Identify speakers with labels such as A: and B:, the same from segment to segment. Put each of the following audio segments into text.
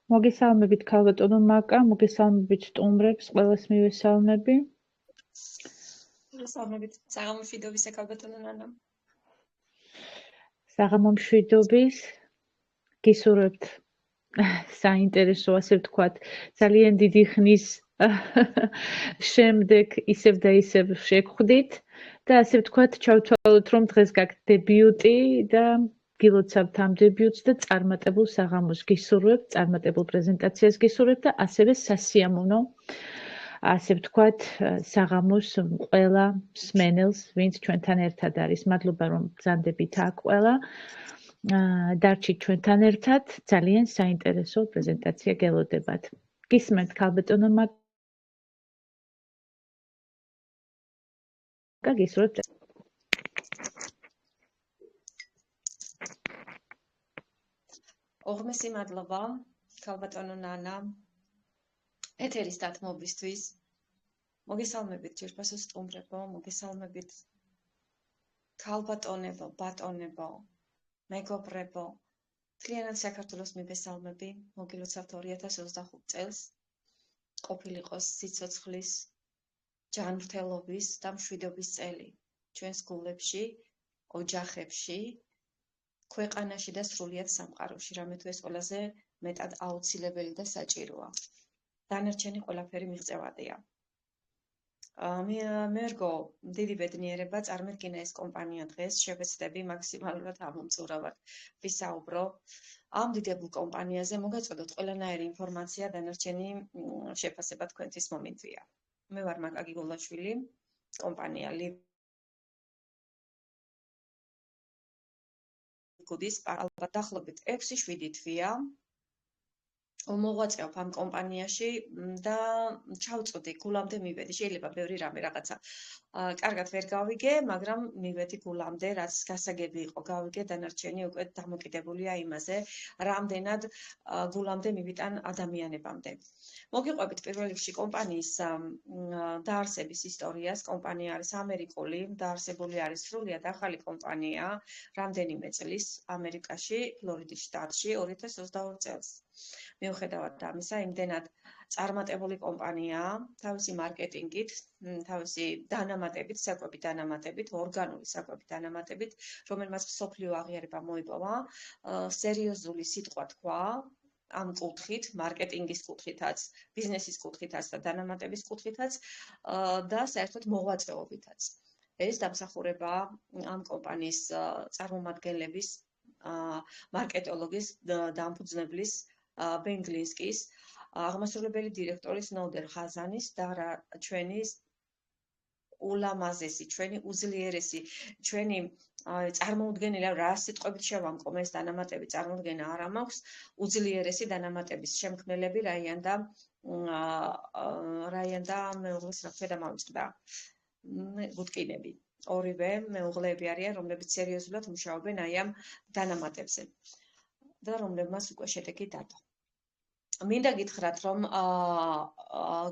A: მოგესალმებით ქალბატონო მაკა, მოგესალმებით სტუმრებს, ყველას მივესალმები.
B: მოგესალმებით საღამომშვიდობის ქალბატონო ნანა.
A: საღამომშვიდობის, გისურვებთ საინტერესო, ასე ვთქვათ, ძალიან დიდი ხნის შემდეგ ისევ და ისევ შეგხვდით და ასე ვთქვათ, ჩავთვალოთ, რომ დღეს გაქვთ დებიუტი და გილოცავთ ამ დებიუტს და წარმატებულ საღამოს გისურვებთ, წარმატებულ პრეზენტაციას გისურვებთ და ასევე სასიამოვნო, ასე ვთქვათ, საღამოს ყველა მსმენელს, ვინც ჩვენთან ერთად არის. მადლობა, რომ ბრძანდებით აქ ყველა. დარჩით ჩვენთან ერთად, ძალიან საინტერესო პრეზენტაცია გელოდებათ. გისმენთ ქალბატონო მაკა, გისურვებთ.
B: Ողმესი მადლობა ქალბატონო ნანა. ეთერის დათმობისთვის. მოგესალმებით ჯერბასო სტუმრებო, მოგესალმებით ქალბატონებო, ბატონებო, მეგობრებო. მთლიანად საქართველოს მივესალმები, მოგილოცავთ 2025 წელს. ყოფილიყოს სიცოცხლის, ჯანმრთელობის და მშვიდობის წელი ჩვენს გულებში, ოჯახებში, ქვეყანაში და სრულიად სამყაროში, რამე თუ ეს ყველაზე მეტად აუცილებელი და საჭიროა. დანარჩენი ყველაფერი მიღწევადია. მე რგო დიდი ბედნიერება წარმედგინა ეს კომპანია დღეს, შევეცდები მაქსიმალურად ამომწურავად ვისაუბრო ამ დიდებულ კომპანიაზე, მოგაწოდოთ ყველანაირი ინფორმაცია, დანარჩენი შეფასება თქვენთვის მომინწვია. მე ვარ მაკა გიგოლაშვილი, კომპანია გუდის ალბათ დაახლოებით 6-7 თვეა მოღვაწეობ ამ კომპანიაში და ჩავწვდი გულამდე მივედი. შეიძლება ბევრი რამე რაღაცა კარგად ვერ გავიგე, მაგრამ მივედი გულამდე, რაც გასაგები იყო გავიგე, დანარჩენი უკვე დამოკიდებულია იმაზე, რამდენად გულამდე მივიტან ადამიანებამდე. მოგიყვებით პირველ რიგში კომპანიის დაარსების ისტორიას. კომპანია არის ამერიკული, დაარსებული არის სრულიად ახალი კომპანია, რამდენიმე წლის ამერიკაში, ფლორიდის შტატში 2022 წელს. მიუხედავად ამისა, იმდენად წარმატებული კომპანიაა, თავისი მარკეტინგით, თავისი დანამატებით, საკვებით დანამატებით, ორგანული საკვებით დანამატებით, რომელმაც მსოფლიო აღიარება მოიპოვა, სერიოზული სიტყვა თქვა ამ კუთხით, მარკეტინგის კუთხითაც, ბიზნესის კუთხითაც და დანამატების კუთხითაც და საერთოდ მოღვაწეობითაც. ეს დამსახურება ამ კომპანიის წარმომადგენლების, მარკეტოლოგის, დამფუძნებლის ბენ გლინსკის, აღმასრულებელი დირექტორის ნოდერ ხაზანის და ჩვენი ულამაზესი, ჩვენი უძლიერესი, ჩვენი წარმოუდგენელი, რა სიტყვებით შევამკომ ეს დანამატები წარმოუდგენა არ მაქვს, უძლიერესი დანამატების შემქმნელები რაიან და მეუღლის რა ქვია და მამის ბუტკინები. ორივე მეუღლეები არიან, რომლებიც სერიოზულად მუშაობენ აი ამ დანამატებზე და რომლებმაც უკვე შედეგი დადო. მინდა გითხრათ, რომ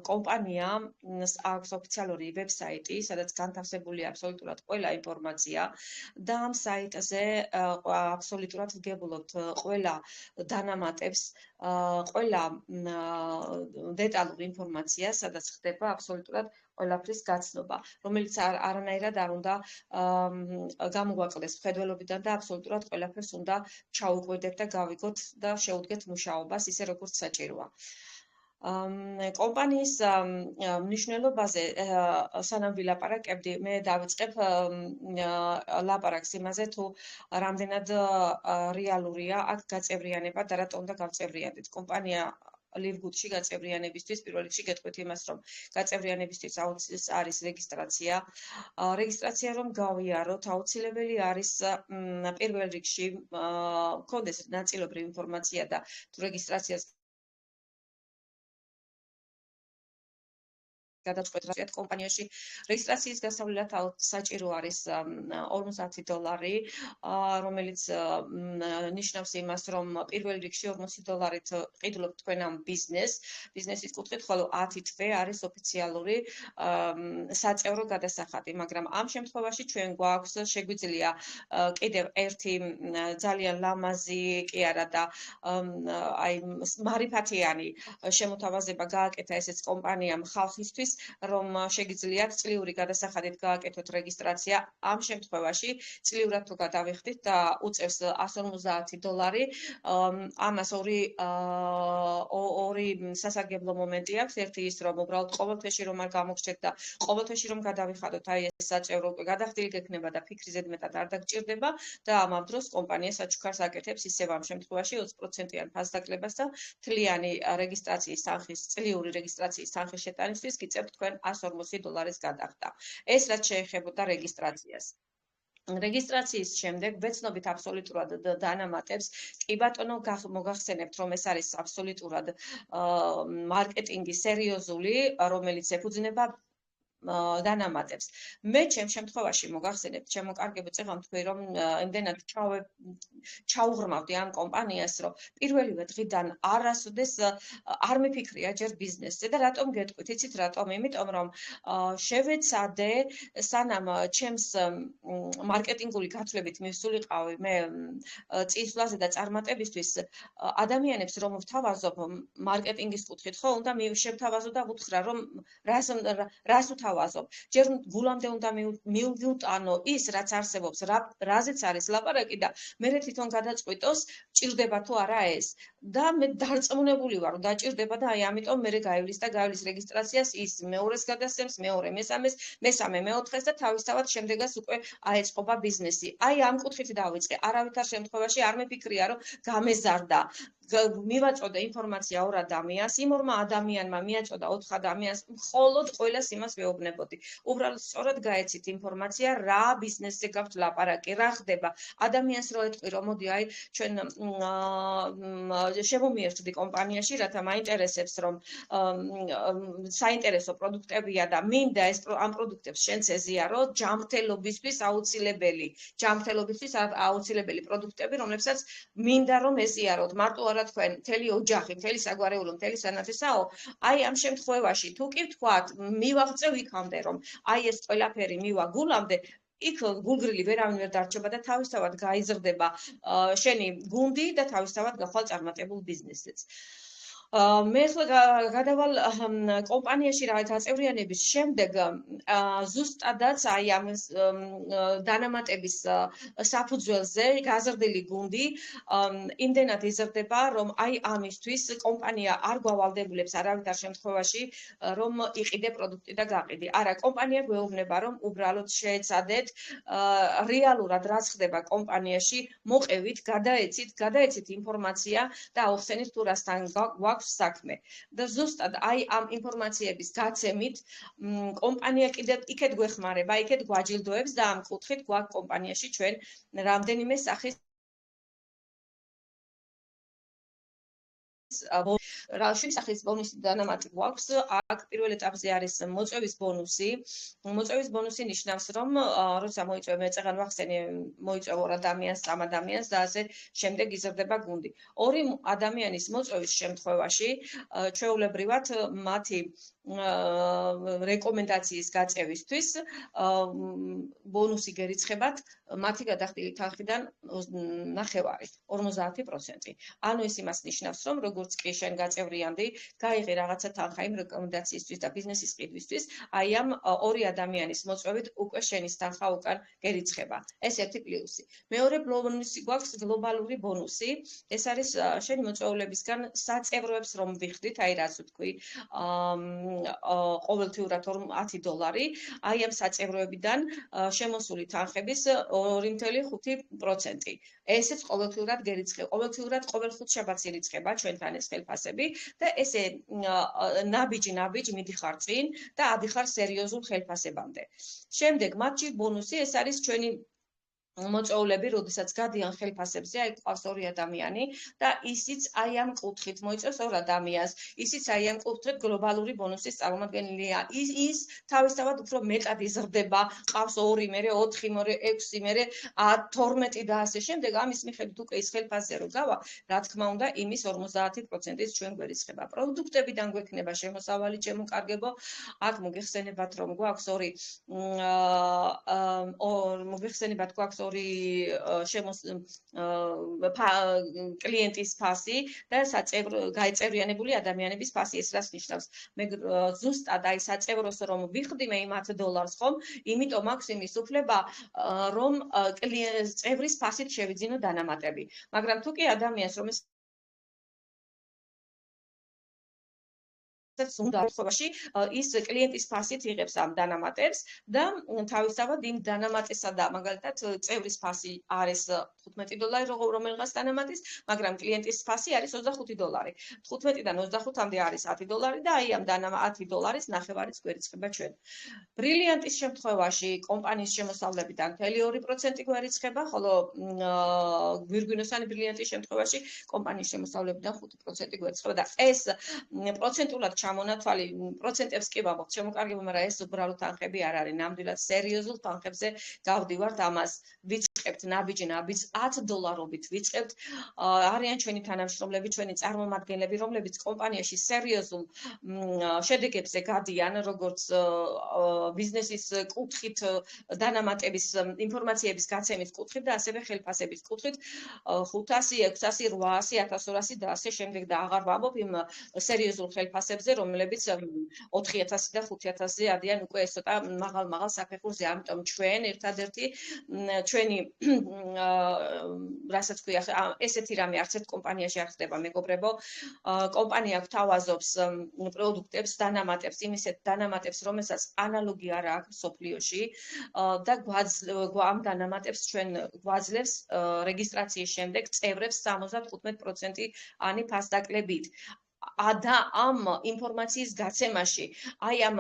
B: კომპანიას აქვს ოფიციალური ვებსაიტი, სადაც განთავსებულია აბსოლუტურად ყველა ინფორმაცია და ამ საიტზე აბსოლუტურად ვგებულობთ ყველა დანამატებს, ყველა დეტალურ ინფორმაციას, სადაც ხდება აბსოლუტურად ყველაფრის გაცნობა, რომელიც არანაირად არ უნდა გამოგვაკლდეს მხედველობიდან და აბსოლუტურად ყველაფერს უნდა ჩაუყვირდეთ და გავიგოთ და შევუდგეთ მუშაობას, ისე როგორც საჭიროა. კომპანიის მნიშვნელობაზე სანამ ვილაპარაკებდი, მე დავიწყებ ლაპარაკს იმაზე, თუ რამდენად რეალურია აქ გაწევრიანება და რატომ უნდა გავწევრიანდეთ. კომპანია ლივგუდში გაწევრიანებისთვის პირველ რიგში გეტყვით იმას, რომ გაწევრიანებისთვის არის რეგისტრაცია. რეგისტრაცია რომ გავიაროთ, აუცილებელი არის პირველ რიგში მქონდეს ნაწილობრივი ინფორმაცია და თუ რეგისტრაციას გადაწყვეტ კომპანიაში რეგისტრაციის გასავლელად საჭირო არის $50, რომელიც ნიშნავს იმას, რომ პირველ რიგში $40 ყიდულობთ თქვენ ამ ბიზნესის კუთხით, ხოლო 10 თვე არის ოფიციალური საწევრო გადასახადი, მაგრამ ამ შემთხვევაში ჩვენ გვაქვს შეგვიძლია კიდევ ერთი ძალიან ლამაზი კი არა და აი მარიფათიანი შემოთავაზება გააკეთა ესეც კომპანიამ ხალხისთვის, რომ შეგიძლიათ წლიური გადასახადით გააკეთოთ რეგისტრაცია. ამ შემთხვევაში წლიურად თუ გადავიხდით და უწევს $150, ამას ორი სასარგებლო მომენტი აქვს. ერთი ის, რომ უბრალოდ ყოველთვეში რომ არ გამოგჩნდეთ და ყოველთვეში რომ გადავიხადოთ, აი ეს საჭევრო გადახდილი გექნება და ფიქრი ზედმეტად არ დაგჭირდება და ამ დროს კომპანია საჩუქარს აკეთებს ისევ ამ შემთხვევაში 20%-იან ფასდაკლებას და თლიანი რეგისტრაციის თანხის, წლიური რეგისტრაციის თანხის შეტანისთვის გიწევთ თქვენ $140 გადახდა. ეს რაც შეეხებოდა რეგისტრაციას. რეგისტრაციის შემდეგ ვეცნობით აბსოლუტურად დანამატებს. კი ბატონო, მოგახსენებთ, რომ ეს არის აბსოლუტურად მარკეტინგი სერიოზული, რომელიც ეფუძნება დანამატებს. მე ჩემ შემთხვევაში მოგახსენებთ, ჩემო კარგებო, წეღან თქვი, რომ იმდენად ჩაუღრმავდი ამ კომპანიას, რომ პირველივე დღიდან არასოდეს არ მიფიქრია ჯერ ბიზნესზე და რატომ გეტყვით? იცით რატომ? იმიტომ რომ შევეცადე სანამ ჩემს მარკეტინგული გათვლებით მივსულიყავი მე წინსვლაზე და წარმატებისთვის ადამიანებს რომ ვთავაზობ მარკეტინგის კუთხით, ხო, უნდა შევთავაზო და ვუთხრა, რომ რას ვთავაზობ. ჯერ გულამდე უნდა მივუტანო ის, რაც არსებობს, რაზეც არის ლაპარაკი და მე თვითონ გადაწყვიტოს, ჭირდება თუ არა ეს. და მე დარწმუნებული ვარ, რომ დაჭირდება და აი ამიტომ მე გაივლის რეგისტრაციას ის მეორეს გადასცემს, მეორე მესამეს, მესამე მეოთხეს და თავისთავად შემდეგაც უკვე აეწყობა ბიზნესი. აი ამ კუთხით დავიწყე. არავითარ შემთხვევაში არ მეფიქრია, რომ გამეზარდა. მივაწოდე ინფორმაცია 2 ადამიანს, იმ 2 ადამიანმა მიაწოდა 4 ადამიანს, მხოლოდ ყველას იმას ვეუბნებოდი. უბრალოდ სწორად გაეცით ინფორმაცია, რა ბიზნესზე გაქვთ ლაპარაკი, რა ხდება. ადამიანს რო ეთქვი, რომ მოდი აი ჩვენ შემომიერთდი კომპანიაში, რათა მაინტერესებს, რომ საინტერესო პროდუქტებია და მინდა ეს ამ პროდუქტებს შენც ეზიარო, ჯანმრთელობისთვის აუცილებელი პროდუქტები, რომლებსაც მინდა რომ ეზიაროთ. მარტო არა თქვენ, მთელი ოჯახი, მთელი საგვარეულო, მთელი სანათესაო. აი ამ შემთხვევაში თუ კი ვთქვათ, მივაღწევ იქამდე, რომ აი ეს ყველაფერი მივა გულამდე, იქ გულგრილი ვერავინ ვერ დარჩება და თავისთავად გაიზრდება შენი გუნდი და თავისთავად გახვალ წარმატებულ ბიზნესიც. მე ახლა გადავალ კომპანიაში გაწევრიანების შემდეგ ზუსტადაც აი ამ დანამატების საფუძველზე გაზრდილი გუნდი იმდენად იზრდება, რომ აი ამისთვის კომპანია არ გვავალდებულებს არავითარ შემთხვევაში, რომ იყიდე პროდუქტი და გაყიდი. არა, კომპანია გვეუბნება, რომ უბრალოდ შეეცადეთ რეალურად რაც ხდება კომპანიაში, მოყევით, გადაეცით ინფორმაცია და აუხსენით თუ რასთან გვაქვს საქმე. და ზუსტად აი ამ ინფორმაციების გაცემით კომპანია კიდევ იქეთ გვეხმარება, იქეთ გვაჯილდოებს და ამ კუთხით გვაქვს კომპანიაში ჩვენ რამდენიმე სახის რაშინ სახის ბონუსი დანამატი გვაქვს. აქ პირველ ეტაპზე არის მოწვევის ბონუსი. მოწვევის ბონუსი ნიშნავს, რომ როცა მოიწვევ მე წეღან ვახსენე, მოიწვევ 2 ადამიანს, 3 ადამიანს და ასე შემდეგ იზრდება გუნდი. 2 ადამიანის მოწვევის შემთხვევაში ჩვეულებრივად მათი რეკომენდაციის გაწევისთვის ბონუსი გერიცხებათ მათი გადახდილი თანხიდან 50%. ანუ ეს იმას ნიშნავს, რომ როგორც კი შენ გაწევრიანდი, გაიღე რაღაცა თანხა იმ რეკომენდაციისთვის და ბიზნესის ყიდვისთვის, აი ამ 2 ადამიანის მოწვევით უკვე შენის თანხა უკან გერიცხება. ეს ერთი პლუსი. მეორე ბონუსი გვაქვს გლობალური ბონუსი. ეს არის შენი მოწვეულებისგან საწევროებს რომ ვიხდით, აი რაც ვთქვი, ყოველთვიურად $10. აი ამ საწევროებიდან შემოსული თანხების 2.5%. ესეც ყოველთვიურად გერიცხება. ყოველთვიურად ყოველ ხუთშაბათს ირიცხება ჩვენთან ეს ხელფასები და ესე ნაბიჯი მიდიხარ წინ და ადიხარ სერიოზულ ხელფასებამდე. შემდეგ მათი ბონუსი, ეს არის ჩვენი მოწვეულები, როდესაც გადიან ხელფასებზე, აი ყავს ორი ადამიანი და ისიც აი ამ კუთხით მოიწევს ორ ადამიანს. ისიც აი ამ კუთხით გლობალური ბონუსის წარმომადგენელია. ის თავისთავად უფრო მეტად იზრდება, ყავს 2, მერე 4, მერე 6, მერე 12 და ასე შემდეგ. ამის მიხედვით უკვე ის ხელფასზე რო გავა, რა თქმა უნდა, იმის 50%-ის ჩვენ გვერიცხება. პროდუქტებიდან გვექნება შემოსავალი, ჩემოკარგებო. აქ მოგეხსენებათ, რომ გვაქვს მოგეხსენებათ, გვაქვს ორი კლიენტის ფასი და გაეწევრიანებული ადამიანების ფასი. ეს რას ნიშნავს? მე ზუსტად აი საწევროს რომ ვიხდიმე იმ $10 ხომ, იმიტომ აქვს იმის უფლება, რომ წევრის ფასით შევიძინო დანამატები. მაგრამ თუ კი ადამიანს რომელიც უნდა ხობაში ის კლიენტის ფასით იღებს ამ დანამატებს და თავისთავად იმ დანამატესა და მაგალითად წევრის ფასი არის $15 რომელიღაც დანამატის, მაგრამ კლიენტის ფასი არის $25. 15-დან 25-მდე არის $10 და აი ამ $10 ნახევარიც გვერიცხება ჩვენ. ბრილიანტის შემთხვევაში კომპანიის შემოსავლებიდან 2% გვერიცხება, ხოლო გვირგვინოსანი ბრილიანტის შემთხვევაში კომპანიის შემოსავლებიდან 5% გვერიცხება და ეს პროცენტულად ჩამონათვალი პროცენტებს კი ვამბობთ შემოკარგებო, მაგრამ ეს უბრალოდ თანხები არ არის. ნამდვილად სერიოზულ თანხებზე გავდივართ, ამას ვიწყებთ ნაბიჯი $10-ობით ვიწყებთ. არიან ჩვენი თანამშრომლები, ჩვენი წარმომადგენლები, რომლებიც კომპანიაში სერიოზულ შედეგებზე გადიან, როგორც ბიზნესის კუთხით, დანამატების ინფორმაციების გაცემის კუთხით და ასევე ხელფასების კუთხით 500, 600, 800, 1200 და ასე შემდეგ და აღარ ვამბობ იმ სერიოზულ ხელფასებზე, რომლებიც 4000 და 5000-ზე ადიან უკვე ეს ცოტა მაღალ საფეხურზე. ამიტომ ჩვენ ერთადერთი ჩვენი რასაც ქვია, ესეთი რამე არც ერთ კომპანიაში არ ხდება, მეგობრებო. კომპანია გვთავაზობს პროდუქტებს, დანამატებს, იმისეთ დანამატებს, რომელსაც ანალოგი არ აქვს სოფლიოში და ამ დანამატებს ჩვენ გვაძლევს რეგისტრაციის შემდეგ წევრებს 75%-ანი ფასდაკლებით. და ამ ინფორმაციის გაცემაში, აი ამ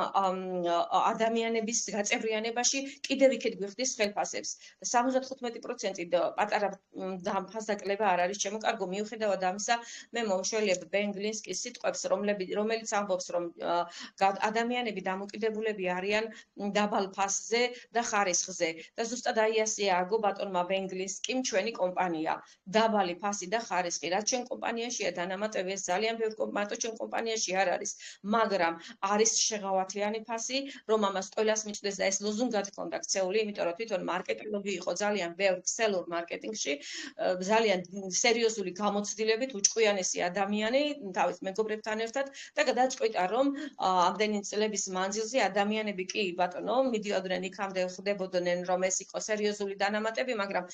B: ადამიანების გაწევრიანებაში კიდევ იქით გვიხდის ხელფასებს. 75% პატარა ფასდაკლება არ არის ჩემო კარგო. მიუხედავად ამისა, მე მოვშველიებ ბენ გლინსკის სიტყვებს, რომელიც ამბობს, რომ ადამიანები დამოკიდებულები არიან დაბალ ფასზე და ხარისხზე. და ზუსტად აი ასეა აგო ბატონმა ბენ გლინსკიმ ჩვენი კომპანია. დაბალი ფასი და ხარისხი. რაც ჩვენ კომპანიაშია დანამატები, ეს ძალიან ბევრ მარტო ჩვენ კომპანიაში არ არის, მაგრამ არის შეღავათიანი ფასი, რომ ამას ყველას მიჭდეს და ეს ლოზუნგად ჰქონდა ქცეული, იმიტომ რომ თვითონ მარკეტინგი იყო ძალიან ბევრ ქსელურ მარკეტინგში, ძალიან სერიოზული გამოცდილებით უჭკვიანესი ადამიანი თავის მეგობრებთან ერთად და გადაწყვიტა, რომ ამდენი წლების მანძილზე ადამიანები კი ბატონო მიდიოდნენ იქამდე, ხდებოდნენ, რომ ეს იყო სერიოზული დანამატები, მაგრამ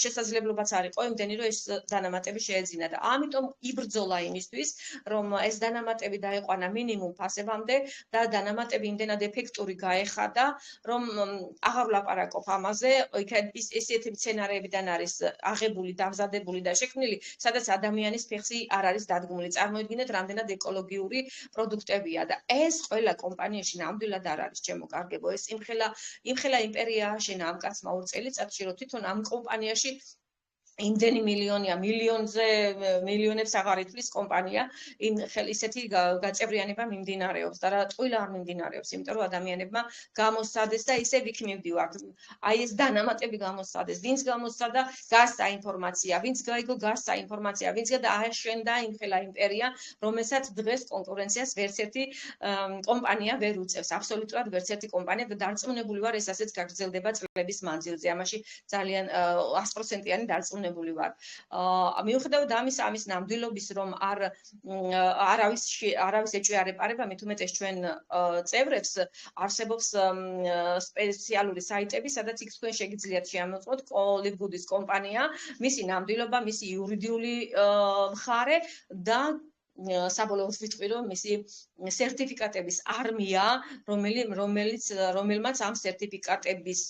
B: შესაძლებლობაც არ იყო იმდენი, რომ ეს დანამატები შეეძინა და ამიტომ იბრძოლა იმისთვის, რომ ეს დანამატები დაეყვანა მინიმუმ ფასებამდე და დანამატები იმდენად ეფექტური გაეხადა, რომ აღარ ვლაპარაკობ ამაზე, ესეთი სცენარებიდან არის აღებული, დამზადებული და შექმნილი, სადაც ადამიანის ფეხი არ არის დადგმული. წარმოიდგინეთ, რამდენად ეკოლოგიური პროდუქტებია და ეს ყველა კომპანიაში ნამდვილად არ არის, ჩემო კარგებო. ეს იმხელა იმპერია აშენა ამ კაცმა 2 წელიწადში, რომ თვითონ ამ კომპანიაში იმდენი მილიონია, მილიონებს აღარ ითვლის კომპანია, ისეთი გაწევრიანება მიმდინარეობს და რა ტყუილა არ მიმდინარეობს, იმიტომ რომ ადამიანებმა გამოსცადეს და ისევ იქ მივდივართ. აი ეს დანამატები გამოსცადეს, ვინც გამოსცადა, გასცა ინფორმაცია, ვინც გაიგო, გასცა ინფორმაცია, ვინც დააშენდა იმხელა იმპერია, რომელსაც დღეს კონკურენციას ვერც ერთი კომპანია ვერ უწევს. აბსოლუტურად ვერც ერთი კომპანია და დარწმუნებული ვარ, ეს ასეც გაგრძელდება წლების მანძილზე. ამაში ძალიან 100%-იანი დარწმუნებული ვარ. მიუხედავად ამის ნამდვილობის, რომ არავის ეჭვი არ ეპარება, მით უმეტეს ჩვენ წევრებს არსებობს სპეციალური საიტები, სადაც იქ თქვენ შეგიძლიათ შეამოწმოთ კოლიბგუდის კომპანია, მისი ნამდვილობა, მისი იურიდიული მხარე და საბოლოოდ ვიტყვი, რომ მისი სერტიფიკატების არმია, რომელმაც ამ სერტიფიკატების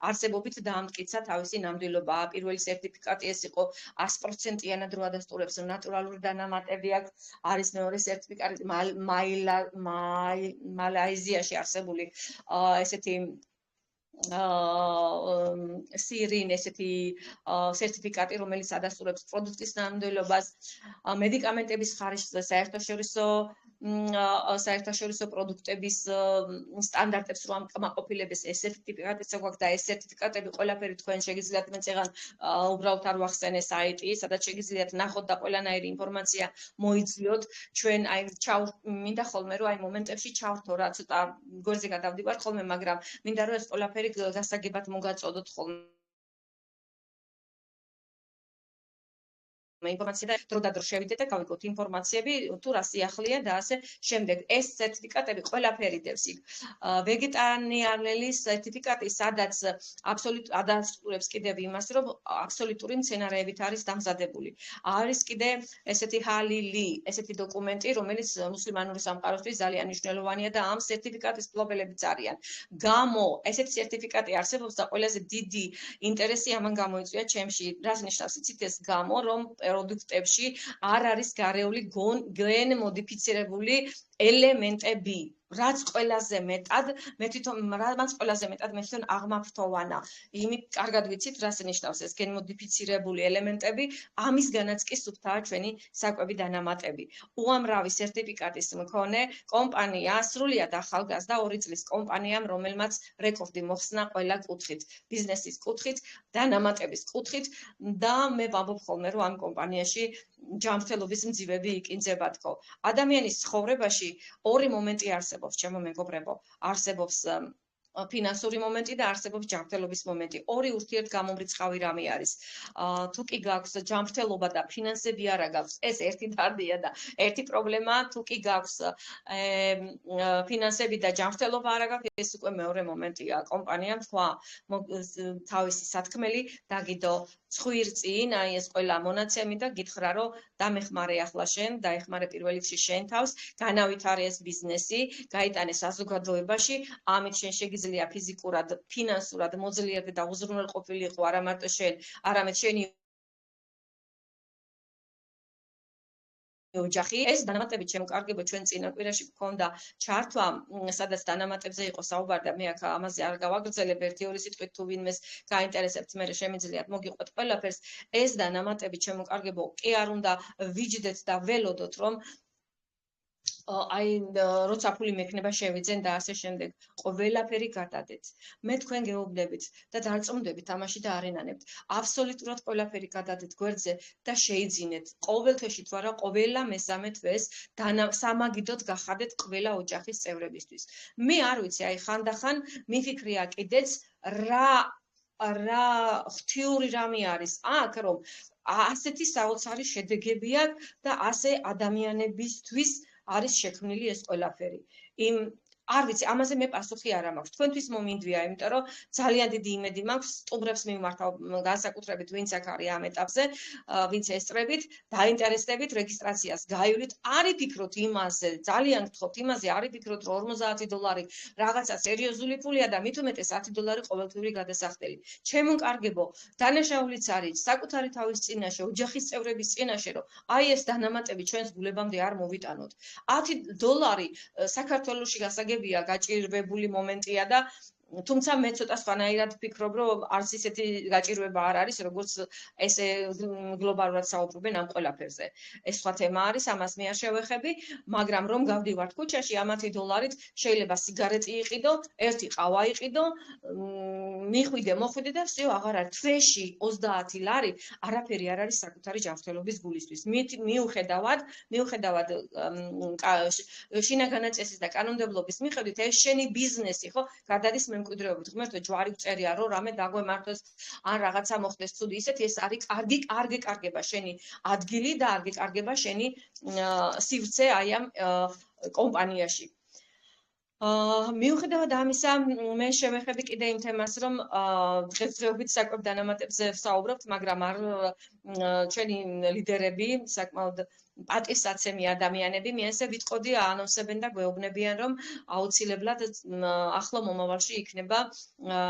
B: არსებობით დაამტკიცა თავისი ნამდვილობა. პირველი სერტიფიკატი ეს იყო 100%-იანად რო ადასტურებს ნატურალური დანამატები აქვს. არის მეორე სერტიფიკატი მალაიზიაში არსებული ესეთი სირინ ესეთი სერტიფიკატი, რომელიც ადასტურებს პროდუქტის ნამდვილობას, მედიკამენტების ხარისხზე საერთაშორისო პროდუქტების სტანდარტებს რომ ამკმაყოფილებს ეს სერტიფიკატიც აქვს და ეს სერტიფიკატები ყველაფერი თქვენ შეგიძლიათ მეცეღან უბრალოდ არ ვახსენე საიტი, სადაც შეგიძლიათ ნახოთ და ყველანაირი ინფორმაცია მოიძლიოთ. ჩვენ აი მინდა ხოლმე რომ აი მომენტებში ჩავრთო რა ცოტა გვერდზე გადავდივარ ხოლმე, მაგრამ მინდა რომ ეს ყველაფერი გასაგებად მოგაწოდოთ ხოლმე. ინფორმაცია და დრო და დრო შევიდეთ და გავიგოთ ინფორმაციები თუ რა სიახლეა და ასე შემდეგ. ეს სერტიფიკატები ყველაფერი დევს იქ. ვეგეტარიანელის სერტიფიკატი, სადაც აბსოლუტურად ადასტურებს კიდევ იმას, რომ აბსოლუტური მცენარეებით არის დამზადებული. არის კიდე ესეთი ჰალილი, ესეთი დოკუმენტი, რომელიც მუსლიმანური სამყაროსთვის ძალიან მნიშვნელოვანია და ამ სერტიფიკატის მფლობელებიც არიან. ესეთი სერტიფიკატი არსებობს და ყველაზე დიდი ინტერესი ამან გამოიწვია ჩემში. რას ნიშნავს იცით ეს გამო, რომ პროდუქტებში არ არის გარეული გენ მოდიფიცირებული ელემენტები. რაც ყველაზე მეტად მე თვითონ აღმაფრთოვანა. იმით კარგად ვიცით რას ნიშნავს ეს გენ მოდიფიცირებული ელემენტები, ამისგანაც კი სუფთაა ჩვენი საკვები დანამატები. უამრავი სერტიფიკატის მქონე კომპანია, სრულიად ახალგაზრდა 2 წლის კომპანიამ, რომელმაც რეკორდი მოხსნა ყველა კუთხით, ბიზნესის კუთხით, დანამატების კუთხით და მე ვამბობ ხოლმე რომ ამ კომპანიაში ჯანმრთელობის მძივები იკინძება თქო. ადამიანის ცხოვრებაში ორი მომენტი არსებობს, ჩემო მეგობრებო. არსებობს ფინანსური მომენტი და არსებობს ჯანმრთელობის მომენტი. ორი ურთიერთგამომრიცხავი რამე არის. თუ კი გაქვს ჯანმრთელობა და ფინანსები არა გაქვს, ეს ერთი დარდია და ერთი პრობლემაა. თუ კი გაქვს ფინანსები და ჯანმრთელობა არა გაქვს, ეს უკვე მეორე მომენტია. კომპანიამ თქვა თავისი სათქმელი დაგიდო ცხვირწინ, აი ეს ყველა მონაცემი და გითხრა რომ დამეხმარე ახლა შენ, დაეხმარე პირველ რიგში შენ თავს, განავითარე ეს ბიზნესი, გაიტანე საზოგადოებაში, ამით შენ შეგიძლია ფიზიკურად, ფინანსურად მოძლიერდი და უზრუნველყოფილიყო არა მარტო შენ, არამედ შენი ოჯახი. ეს დანამატები ჩემო კარგებო ჩვენ წინა კვირაში გქონდა ჩართვა, სადაც დანამატებზე იყო საუბარი და მე აქ ამაზე არ გავაგრძელებ, 1-2 სიტყვით თუ ვინმეს გაინტერესებთ, მე შემიძლიათ მოგიყვეთ ყველაფერს. ეს დანამატები ჩემო კარგებო კი არ უნდა ვიჯდეთ და ველოდოთ, რომ აი როცა ფული მექნება შევიძენ და ასე შემდეგ. ყველაფერი გადადეთ. მე თქვენ გეუბნებით და დარწმუნდებით ამაში და არენანებთ. აბსოლუტურად ყველაფერი გადადეთ გვერდზე და შეიძინეთ. ყოველ თვეში თუ არა, ყველა მესამე თვეს სამაგიდოდ გახადეთ ყველა ოჯახის წევრებისთვის. მე არ ვიცი, აი ხანდახან მიფიქრია კიდეც რა ღვთიური რამე არის აქ, რომ ასეთი საოცარი შედეგები აქვს და ასე ადამიანებისთვის არის შექმნილი ეს ყველაფერი. არ ვიცი, ამაზე მე პასუხი არ მაქვს. თქვენთვის მომინდვია, იმიტომ რომ ძალიან დიდი იმედი მაქვს, სტუმრებს მიმართავ განსაკუთრებით, ვინც აქ არის ამ ეტაპზე, ვინც ესწრებით, დაინტერესდებით რეგისტრაციას გაივლით, არ იფიქროთ იმაზე, ძალიან გთხოვთ იმაზე, არ იფიქროთ რომ $40 რაღაცა სერიოზული ფულია და მით უმეტეს $10 ყოველთვიური გადასახდელი. ჩემო კარგებო, დანაშაულიც არის საკუთარი თავის წინაშე, ოჯახის წევრების წინაშე, რომ აი ეს დანამატები ჩვენს გულებამდე არ მოვიტანოთ. $10 საქართველოში გასაგებია გაჭირვებული მომენტია და თუმცა მე ცოტა სხვანაირად ვფიქრობ, რომ არც ისეთი გაჭირვება არ არის, როგორც ესე გლობალურად საუბრობენ ამ ყველაფერზე. ეს სხვა თემა არის, ამას მე არ შევეხები, მაგრამ რომ გავდივართ ქუჩაში, ამ $10-ით შეიძლება სიგარეტი იყიდო, ერთი ყავა იყიდო, მოხვიდე და всё, აღარ არის. თვეში $30 არაფერი არ არის საკუთარი ჯანმრთელობის გულისთვის. მიუხედავად შინაგანაწესის და კანონმდებლობის მიხედვით, ეს შენი ბიზნესი, ხო, გადადის მემკვიდრეობით. ღმერთო, ჯვარი წერია, რომ რამე დაგვემართოს, ან რაღაცა მოხდეს ცუდი, ისეთი ეს არის არ გეკარგება შენი ადგილი და არ გეკარგება შენი სივრცე აი ამ კომპანიაში. მიუხედავად ამისა, მე შევეხები კიდე იმ თემას, რომ დღესდღეობით საკვებ დანამატებზე ვსაუბრობთ, მაგრამ არ ჩვენი ლიდერები, საკმაოდ პატივსაცემი ადამიანები, მე ესე ვიტყოდი, აანონსებენ და გვეუბნებიან, რომ აუცილებლად ახლო მომავალში იქნება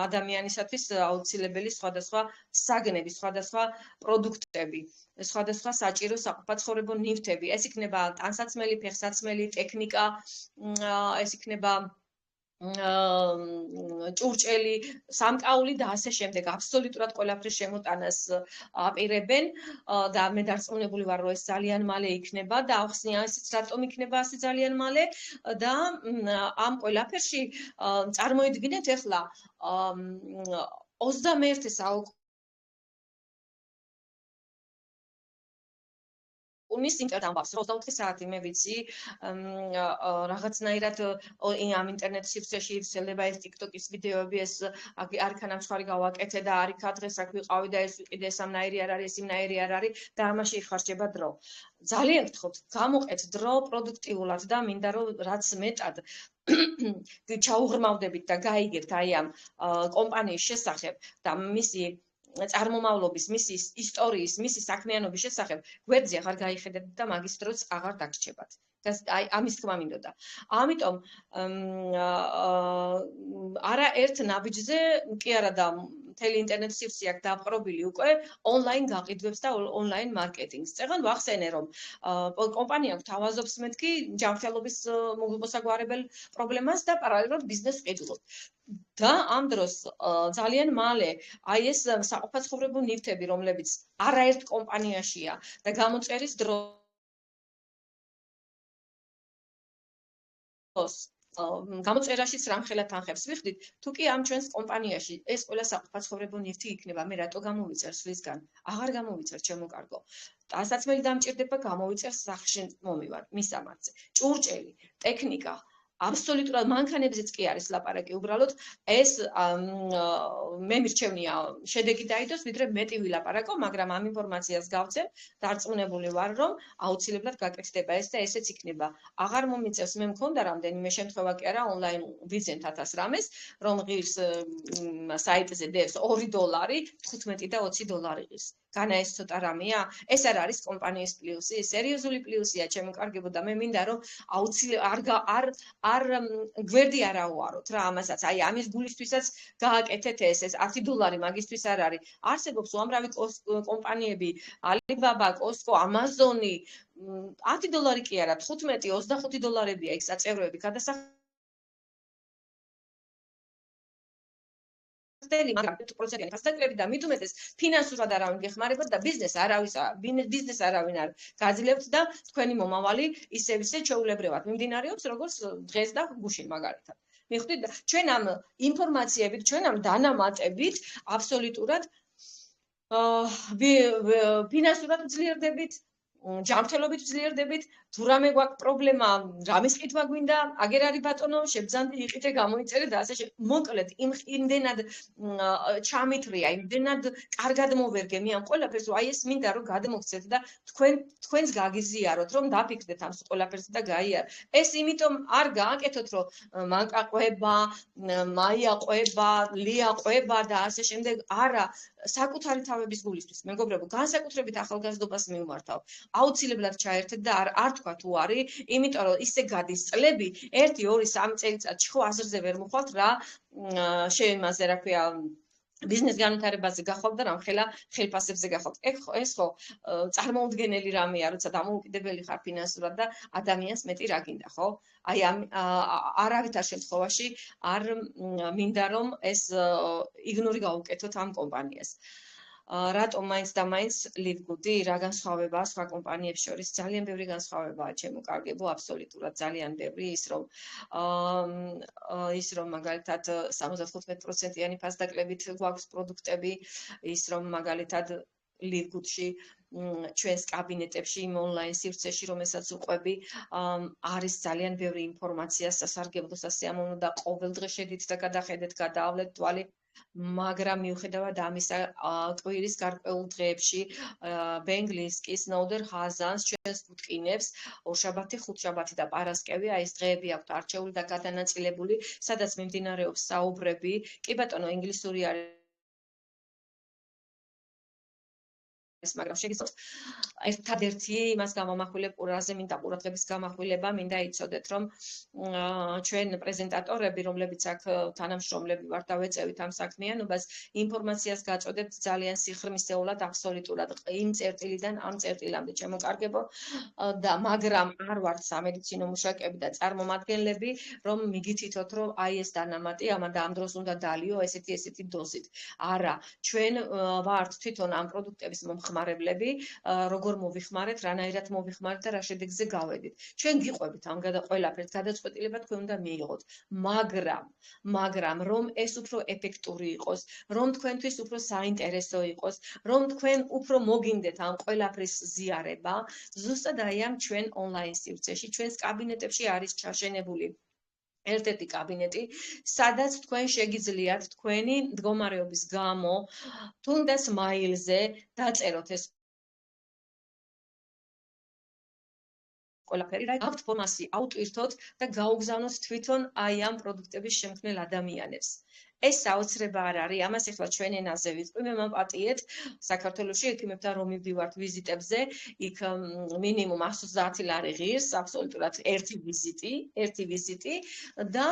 B: ადამიანისათვის აუცილებელი სხვადასხვა საგნები, სხვადასხვა პროდუქტები, სხვადასხვა საჭირო საყოფაცხოვრებო ნივთები. ეს იქნება ტანსაცმელი, ფეხსაცმელი, ტექნიკა, ეს იქნება ჭურჭელი, სამკაული და ასე შემდეგ. აბსოლუტურად ყველაფრის შემოტანას აპირებენ და მე დარწმუნებული ვარ, რომ ეს ძალიან მალე იქნება და ახსნია ესეც რატომ იქნება ასე ძალიან მალე და ამ ყველაფერში წარმოიდგინეთ ახლა 21 საუკუნის ინტერნეტ ამბავს 24 საათი მე ვიცი რაღაცნაირად ამ ინტერნეტ სივრცეში ვრცელდება ეს TikTok-ის ვიდეოები ეს არიქანა მსხვარი გავაკეთე და არიქა დღეს აქ ვიყავი და ეს ვიყიდე ეს ამნაირი არ არის იმნაირი არ არის და ამაში იხარჯება დრო ძალიან გთხოვთ გამოყეთ დრო პროდუქტიულად და მინდა რომ რაც მეტად ჩაუღრმავდებით და გაიგებთ აი ამ კომპანიის შესახებ და მისი წარმომავლობის, მისი ისტორიის, მისი საქმიანობის შესახებ გვერდზე აღარ გაიხედებთ და მაგის დროს აღარ დაგრჩებათ. აი ამის თქმა მინდოდა. ამიტომ არა ერთ ნაბიჯზე კი არა და მთელი ინტერნეტ სივრცე აქვს დაპყრობილი უკვე ონლაინ გაყიდვებს და ონლაინ მარკეტინგს. წეგან ვახსენე რომ კომპანია გვთავაზობს მეთქი ჯანმრთელობის მოსაგვარებელ პრობლემას და პარალელურად ბიზნესს ყიდულობ. და ამ დროს ძალიან მალე აი ეს საყოფაცხოვრებო ნივთები, რომლებიც არაერთ კომპანიაშია და გამოწერის დროს გამოწერაშიც რამხელა თანხებს ვიხდით, თუ კი ამ ჩვენს კომპანიაში ეს ყველა საყოფაცხოვრებო ნივთი იქნება, მე რატო გამოვიწერ სვლისგან? აღარ გამოვიწერ, ჩემო კარგო. ტანსაცმელი დამჭირდება, გამოვიწერ სახლში მომივარ, მისამართზე. ჭურჭელი, ტექნიკა აბსოლუტურად მანქანებზეც კი არის ლაპარაკი უბრალოდ ეს მე მირჩევნია შედეგი დაიდოს ვიდრე მეტი ვილაპარაკო მაგრამ ამ ინფორმაციას გავცემ დარწმუნებული ვარ რომ აუცილებლად გაკეთდება ეს და ესეც იქნება აღარ მომიწევს მე მქონდა რამდენიმე შემთხვევა კი არა ონლაინ ვიზენთ 1000 რამეს რომ ღირს საიტზე დევს $2 15 და $20 ღირს განა ეს ცოტა რამეა ეს არ არის კომპანიის პლუსი სერიოზული პლუსია ჩემო კარგებო და მე მინდა რომ აუცილებლად არ გვერდი არ აუაროთ რა ამასაც აი ამის გულისთვისაც გააკეთეთ ეს $10 მაგისთვის არ არის არსებობს უამრავი კომპანიები Alibaba, Costco, Amazon-ი $10 კი არა 15 $25-ებია იქ საწევროები მაგრამ 1%-იანი ფასდაკლები და მით უმეტეს ფინანსურად არავინ გეხმარებათ და ბიზნეს არავინ არ გაძლევთ და თქვენი მომავალი ისევ ჩვეულებრივად მიმდინარეობს როგორც დღეს და გუშინ მაგალითად. მიხვდით და ჩვენ ამ ინფორმაციებით, ჩვენ ამ დანამატებით აბსოლუტურად ფინანსურად ძლიერდებით ჯანმრთელობით ძლიერდებით, თუ რამე გვაქვს პრობლემა, რამის ყიდვა გვინდა, აგერ არის ბატონო, შებძანდი, იყიდე, გამოიწერე და ასე მოკლედ იმდენად ჩამითრია, იმდენად კარგად მოვერგე მე ამ ყველაფერს, აი ეს მინდა რომ გადმოგცეთ და თქვენს გაგიზიაროთ, რომ დაფიქრდეთ ამ ყველაფერზე და გაიარეთ. ეს იმიტომ არ გააკეთოთ, რომ მანკა ყვება, მაია ყვება, ლია ყვება და ასე შემდეგ, არა, საკუთარი თავების გულისთვის, მეგობრებო, განსაკუთრებით ახალგაზრდობას მივმართავ. აუცილებლად ჩაერთეთ და არ თქვა თუ არის, იმიტომ რომ ისე გადის წლები, 1, 2, 3 წელიწადში ხო აზრზე ვერ მოხვალთ რა შეიმაზე რა ქვია ბიზნეს განვითარებაზე გახვალთ და რამხელა ხელფასებზე გახვალთ. ეს ხო წარმოუდგენელი რამეა, როცა დამოუკიდებელი ხარ ფინანსურად და ადამიანს მეტი რა გინდა, ხო? აი არავითარ შემთხვევაში არ მინდა რომ ეს იგნორი გავუკეთოთ ამ კომპანიას. რატომ მაინც და მაინც ლივგუდი რა განსხვავებაა სხვა კომპანიებს შორის ძალიან ბევრი განსხვავებაა ჩემო კარგებო აბსოლუტურად ძალიან ბევრი ის რომ მაგალითად 75%-იანი ფასდაკლებით გვაქვს პროდუქტები ის რომ მაგალითად ლივგუდში ჩვენს კაბინეტებში იმ ონლაინ სივრცეში რომელსაც უყვები არის ძალიან ბევრი ინფორმაცია სასარგებლო სასიამოვნო და ყოველ დღე შედით და გადახედეთ გადაავლეთ თვალი მაგრამ მიუხედავად ამისა კვირის გარკვეულ დღეებში ბენგლინსკის ნოუდერ ჰაზანს ჩვენს გუტკინებს ორშაბათი, ხუთშაბათი და პარასკევი აი ეს დღეები აქვთ არჩეული და გადანაწილებული, სადაც მიმდინარეობს საუბრები. კი ბატონო, ინგლისური არის მაგრამ შეგიძლიათ ერთადერთი იმას გამომახვილებ ყურაზე მინდა ყურადღების გამახვილება მინდა იცოდეთ რომ ჩვენ პრეზენტატორები რომლებიც აქ თანამშრომლები ვართ და ვეწევით ამ საქმიანობას ინფორმაციას გაწოდებთ ძალიან სიღრმისეულად აბსოლუტურად იმ წერტილიდან ამ წერტილამდე ჩემოკარგებო და მაგრამ არ ვართ სამედიცინო მუშაკები და წარმომადგენლები რომ მიგითითოთ რომ აი ეს დანამატი ამა და ამ დროს უნდა დალიო ესეთი დოზით არა ჩვენ ვართ თვითონ ამ პროდუქტების მომხმარებლები როგორ მოვიხმარეთ, რანაირად მოვიხმარეთ და რა შედეგზე გავედით. ჩვენ გიყვებით ამ ყველაფერს გადაწყვეტილება თქვენ უნდა მიიღოთ. მაგრამ რომ ეს უფრო ეფექტური იყოს, რომ თქვენთვის უფრო საინტერესო იყოს, რომ თქვენ უფრო მოგინდეთ ამ ყველაფრის ზიარება, ზუსტად აი ამ ჩვენ ონლაინ სივრცეში, ჩვენს კაბინეტებში არის ჩაშენებული ერთ-ერთი კაბინეტი, სადაც თქვენ შეგიძლიათ თქვენი მდგომარეობის გამო თუნდაც მაილზე დაწეროთ ეს ყველაფერი რა გაქვთ ფორმასი აუტვირთოთ და გაუგზავნოთ თვითონ აი ამ პროდუქტების შემქმნელ ადამიანებს. ეს საოცრება არ არის, ამას ახლა ჩვენ ენაზე ვიტყვი, მე მაპატიეთ საქართველოში ექიმებთან რომ მივდივართ ვიზიტებზე, იქ მინიმუმ 130 ლარი ღირს, აბსოლუტურად ერთი ვიზიტი და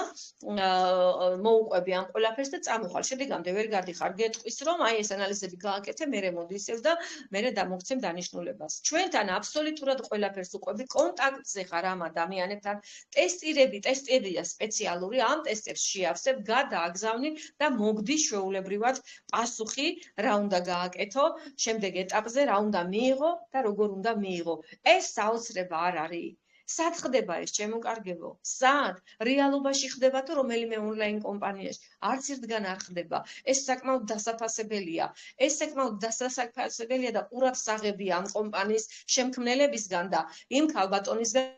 B: მოუყვები ამ ყველაფერს და წამოხვალ. შედეგამდე ვერ გადიხარ, გეტყვის რომ აი ეს ანალიზები გააკეთე, მერე მოდი ისევ და მერე დამოგცემ დანიშნულებას. ჩვენთან აბსოლუტურად ყველაფერს უყვები, კონტაქტზე ხარ ამ ადამიანებთან, ტესტებია სპეციალური, ამ ტესტებს შეავსებ, გადააგზავნი და მოგდი ჩვეულებრივად პასუხი რა უნდა გააკეთო შემდეგ ეტაპზე რა უნდა მიიღო და როგორ უნდა მიიღო ეს საოცრება არ არის სად ხდება ეს ჩემოკარგებო სად რეალობაში ხდება თუ რომელიმე ონლაინ კომპანიაში არც ერთგან არ ხდება ეს საკმაოდ დასაფასებელია და ყურადსაღებია ამ კომპანიის შემქმნელებისგან და იმ ქალბატონისგან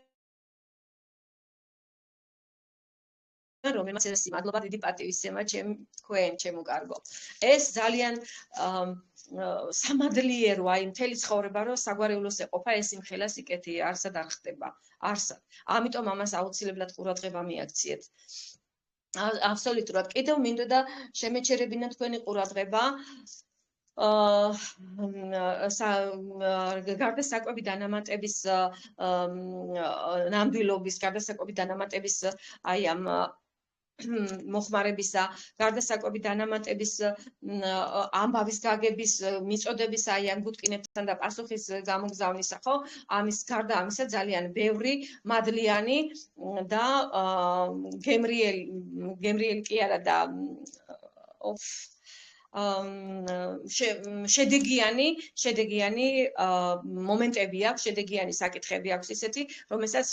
B: რომელმაც ეს მადლობა დიდი პატივისცემა ჩემო კარგო. ეს ძალიან სამადლიერო აი მთელი ცხოვრება რომ საგვარეულოს ეყოფა ეს იმხელა სიკეთეა არსად არ ხდება. არსად. ამიტომ ამას აუცილებლად ყურადღება მიაქციეთ. აბსოლუტურად. კიდევ მინდოდა შემეჩერებინა თქვენი ყურადღება გარდა საკვები დანამატების ნამდვილობის, გარდა საკვები დანამატების აი ამ მოხმარებისა, გარდა საკვები დანამატების ამბავის გაგების მიწოდების აი ამ გუტკინებთან და პასუხის გამოგზავნისა, ხო? გარდა ამისა ძალიან ბევრი მადლიანი და გემრიელი კი არა და შედეგიანი მომენტები აქვს, შედეგიანი საკითხები აქვს ისეთი, რომელსაც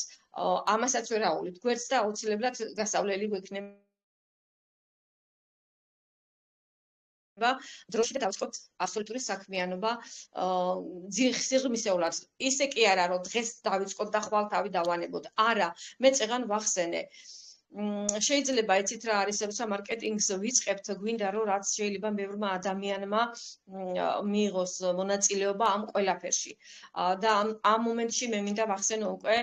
B: ამასაც ვერ აუვლით გვერდს და აუცილებლად გასავლელი გვექნება დროში და დავიწყოთ აბსოლუტური საქმიანობა სიღრმისეულად. ისე კი არა, რომ დღეს დავიწყოთ და ხვალ თავი დავანებოთ. არა, მე წეღან ვახსენე. შეიძლება იცით რა არის, როცა მარკეტინგს ვიწყებთ, გვინდა რომ რაც შეიძლება ბევრმა ადამიანმა მიიღოს მონაწილეობა ამ ყველაფერში. და ამ მომენტში მე მინდა ვახსენო უკვე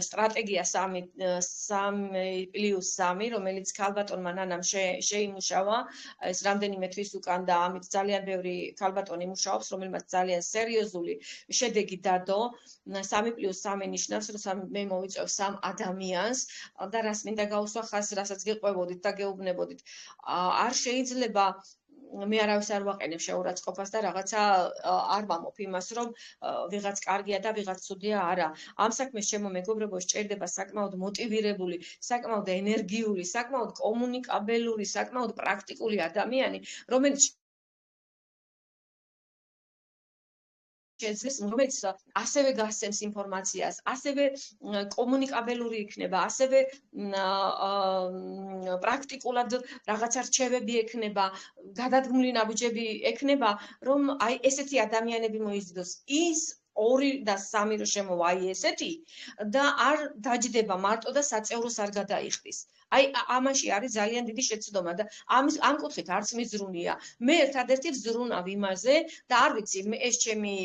B: სტრატეგია 3+3, რომელიც ქალბატონმა ნანამ შეიმუშავა ეს რამდენიმე თვის უკან და ამით ძალიან ბევრი ქალბატონი მუშაობს, რომელმაც ძალიან სერიოზული შედეგი დადო. 3+3 ნიშნავს, რომ მე მოვიწევ 3 ადამიანს და რას მინდა გაუსვა ხაზს, რასაც გეყვებოდით და გეუბნებოდით. არ შეიძლება მე არავის არ ვაყენებ შეურაცხყოფას და რაღაცა არ ვამოფ იმას, რომ ვიღაც კარგია და ვიღაც ცუდია, არა. ამ საქმეს ჩემო მეგობრებო სჭირდება საკმაოდ მოტივირებული, საკმაოდ ენერგიული, საკმაოდ კომუნიკაბელური, საკმაოდ პრაქტიკული ადამიანი, რომელიც რომელიც ასევე გასცემს ინფორმაციას, ასევე კომუნიკაბელური იქნება, ასევე პრაქტიკულად რაღაცა რჩევები ექნება, გადადგმული ნაბიჯები ექნება, რომ აი ესეთი ადამიანები მოიზიდოს. ის 2 და 3 რო შემოვა აი ესეთი და არ დაჯდება მარტო და საწევროს არ გადაიხდის. აი ამაში არის ძალიან დიდი შეცდომა და ამ კუთხით არც მიზრუნია. მე ერთადერთი ვზრუნავ იმაზე და არ ვიცი, ეს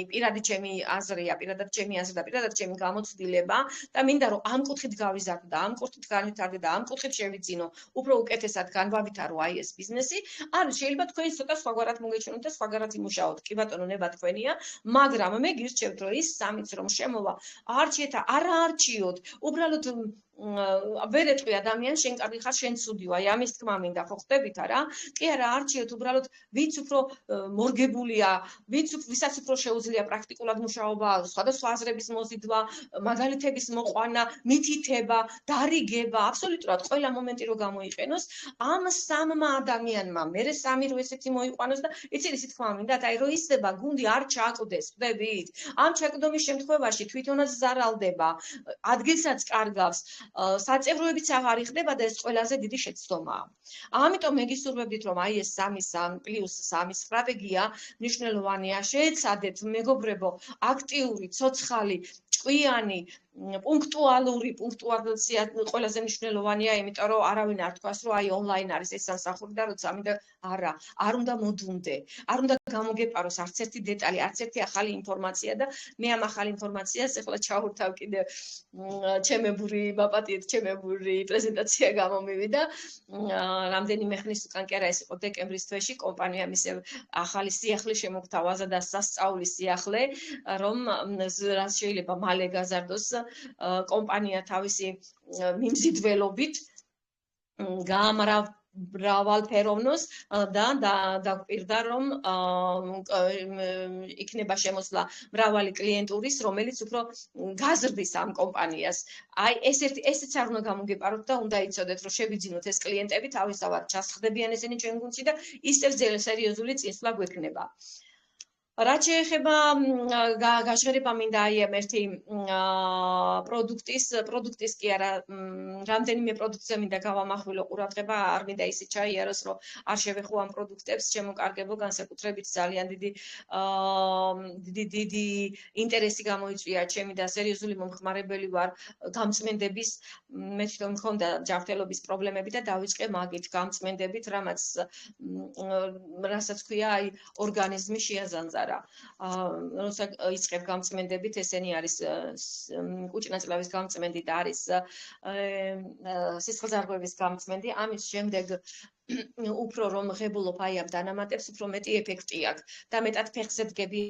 B: პირადად ჩემი აზრია, პირადად ჩემი გამოცდილება და მინდა რომ ამ კუთხით გავიზარდო და ამ კუთხით განვითარდე და ამ კუთხით შევიძინო, უფრო უკეთესად განვავითარო აი ეს ბიზნესი. არის შეიძლება თქვენ ცოტა სხვაგვარად მოგეჩვენოთ და სხვაგვარად იმუშაოთ. კი ბატონო, ნება თქვენია, მაგრამ მე გირჩევთ რომ ის სამიც რომ შემოვა, არჩიეთ, არა არჩიოთ, უბრალოდ ვერ ეტყვი ადამიანს, შენ კარგი ხარ, შენ ცუდიო, აი ამის თქმა მინდა, ხო ხდებით არა? კი არა, არჩიოთ უბრალოდ ვინც უფრო მორგებულია, ვისაც უფრო შეუძლია პრაქტიკულად მუშაობა, სხვადასხვა აზრების მოზიდვა, მაგალითების მოყვანა, მითითება, დარიგება, აბსოლუტურად ყველა მომენტი რო გამოიყენოს, ამ სამმა ადამიანმა, მერე სამი რო ესეთი მოიყვანოს და იცი ისი თქმა მინდა, აი რო ისება გუნდი არ ჩააკვდეს, ხდებით? ამ ჩაკვდომის შემთხვევაში თვითონაც ზარალდება, ადგილსაც კარგავს, საწევრულებიც აღარ იხდება და ეს ყველაზე დიდი შეცდომაა. ამიტომ მეგისურვებდით რომ აი ეს 3+3 სტრატეგია მნიშვნელოვანია. შეეცადეთ მეგობრებო, აქტიური, ცოცხალი, ჭკვიანი, პუნქტუალურია ყველაზე მნიშვნელოვანია, იმიტომ რომ არავინ არ თქვას რომ აი ონლაინ არის ეს სამსახური და როცა მინდა არა, არ უნდა მოდუნდე, არ უნდა გამოგეპაროს არც ერთი დეტალი, არც ერთი ახალი ინფორმაცია და მე ამ ახალი ინფორმაციას ახლა ჩავურთავ კიდე ჩემებური ბაპატიეთ, ჩემებური პრეზენტაცია გამომივიდა. რამდენიმე ხნის უკან კი არა, ეს იყო დეკემბრის თვეში, კომპანიამ ისევ ახალი სიახლე შემოგთავაზა და სასწაული სიახლე, რომ რაც შეიძლება მალე გაზარდოს კომპანია თავისი მიმზიდველობით გაამრავალფეროვნოს და დაგვპირდა რომ იქნება შემოსვლა მრავალი კლიენტურის, რომელიც უფრო გაზრდის ამ კომპანიას. აი ესეც არ უნდა გამოგეპაროთ და უნდა იცოდეთ რომ შევიძინოთ ეს კლიენტები თავისთავად ჩასხდებიან ესენი ჩვენ გუნდში და ისევ სერიოზული წინსვლა გვექნება. რაც შეეხება გაჟღერება მინდა აი ამ ერთი პროდუქტის კი არა, რამდენიმე პროდუქტზე მინდა გავამახვილო ყურადღება, არ მინდა ისე ჩაიაროს, რომ არ შევეხო ამ პროდუქტებს, შემოკარგებო, განსაკუთრებით ძალიან დიდი ინტერესი გამოიწვია ჩემი და სერიოზული მომხმარებელი ვარ გამწმენდების, მე თვითონ მქონდა ჯანმრთელობის პრობლემები და დავიწყე მაგით გამწმენდებით, რასაც ქვია აი ორგანიზმი შეაზანზარა. როცა იწყებ გამწმენდებით, ესენი არის კუჭნაწლავის გამწმენდი და არის სისხლძარღვების გამწმენდი, ამის შემდეგ უფრო რომ ღებულობ აი ამ დანამატებს, უფრო მეტი ეფექტი აქვს და მეტად ფეხზე დგები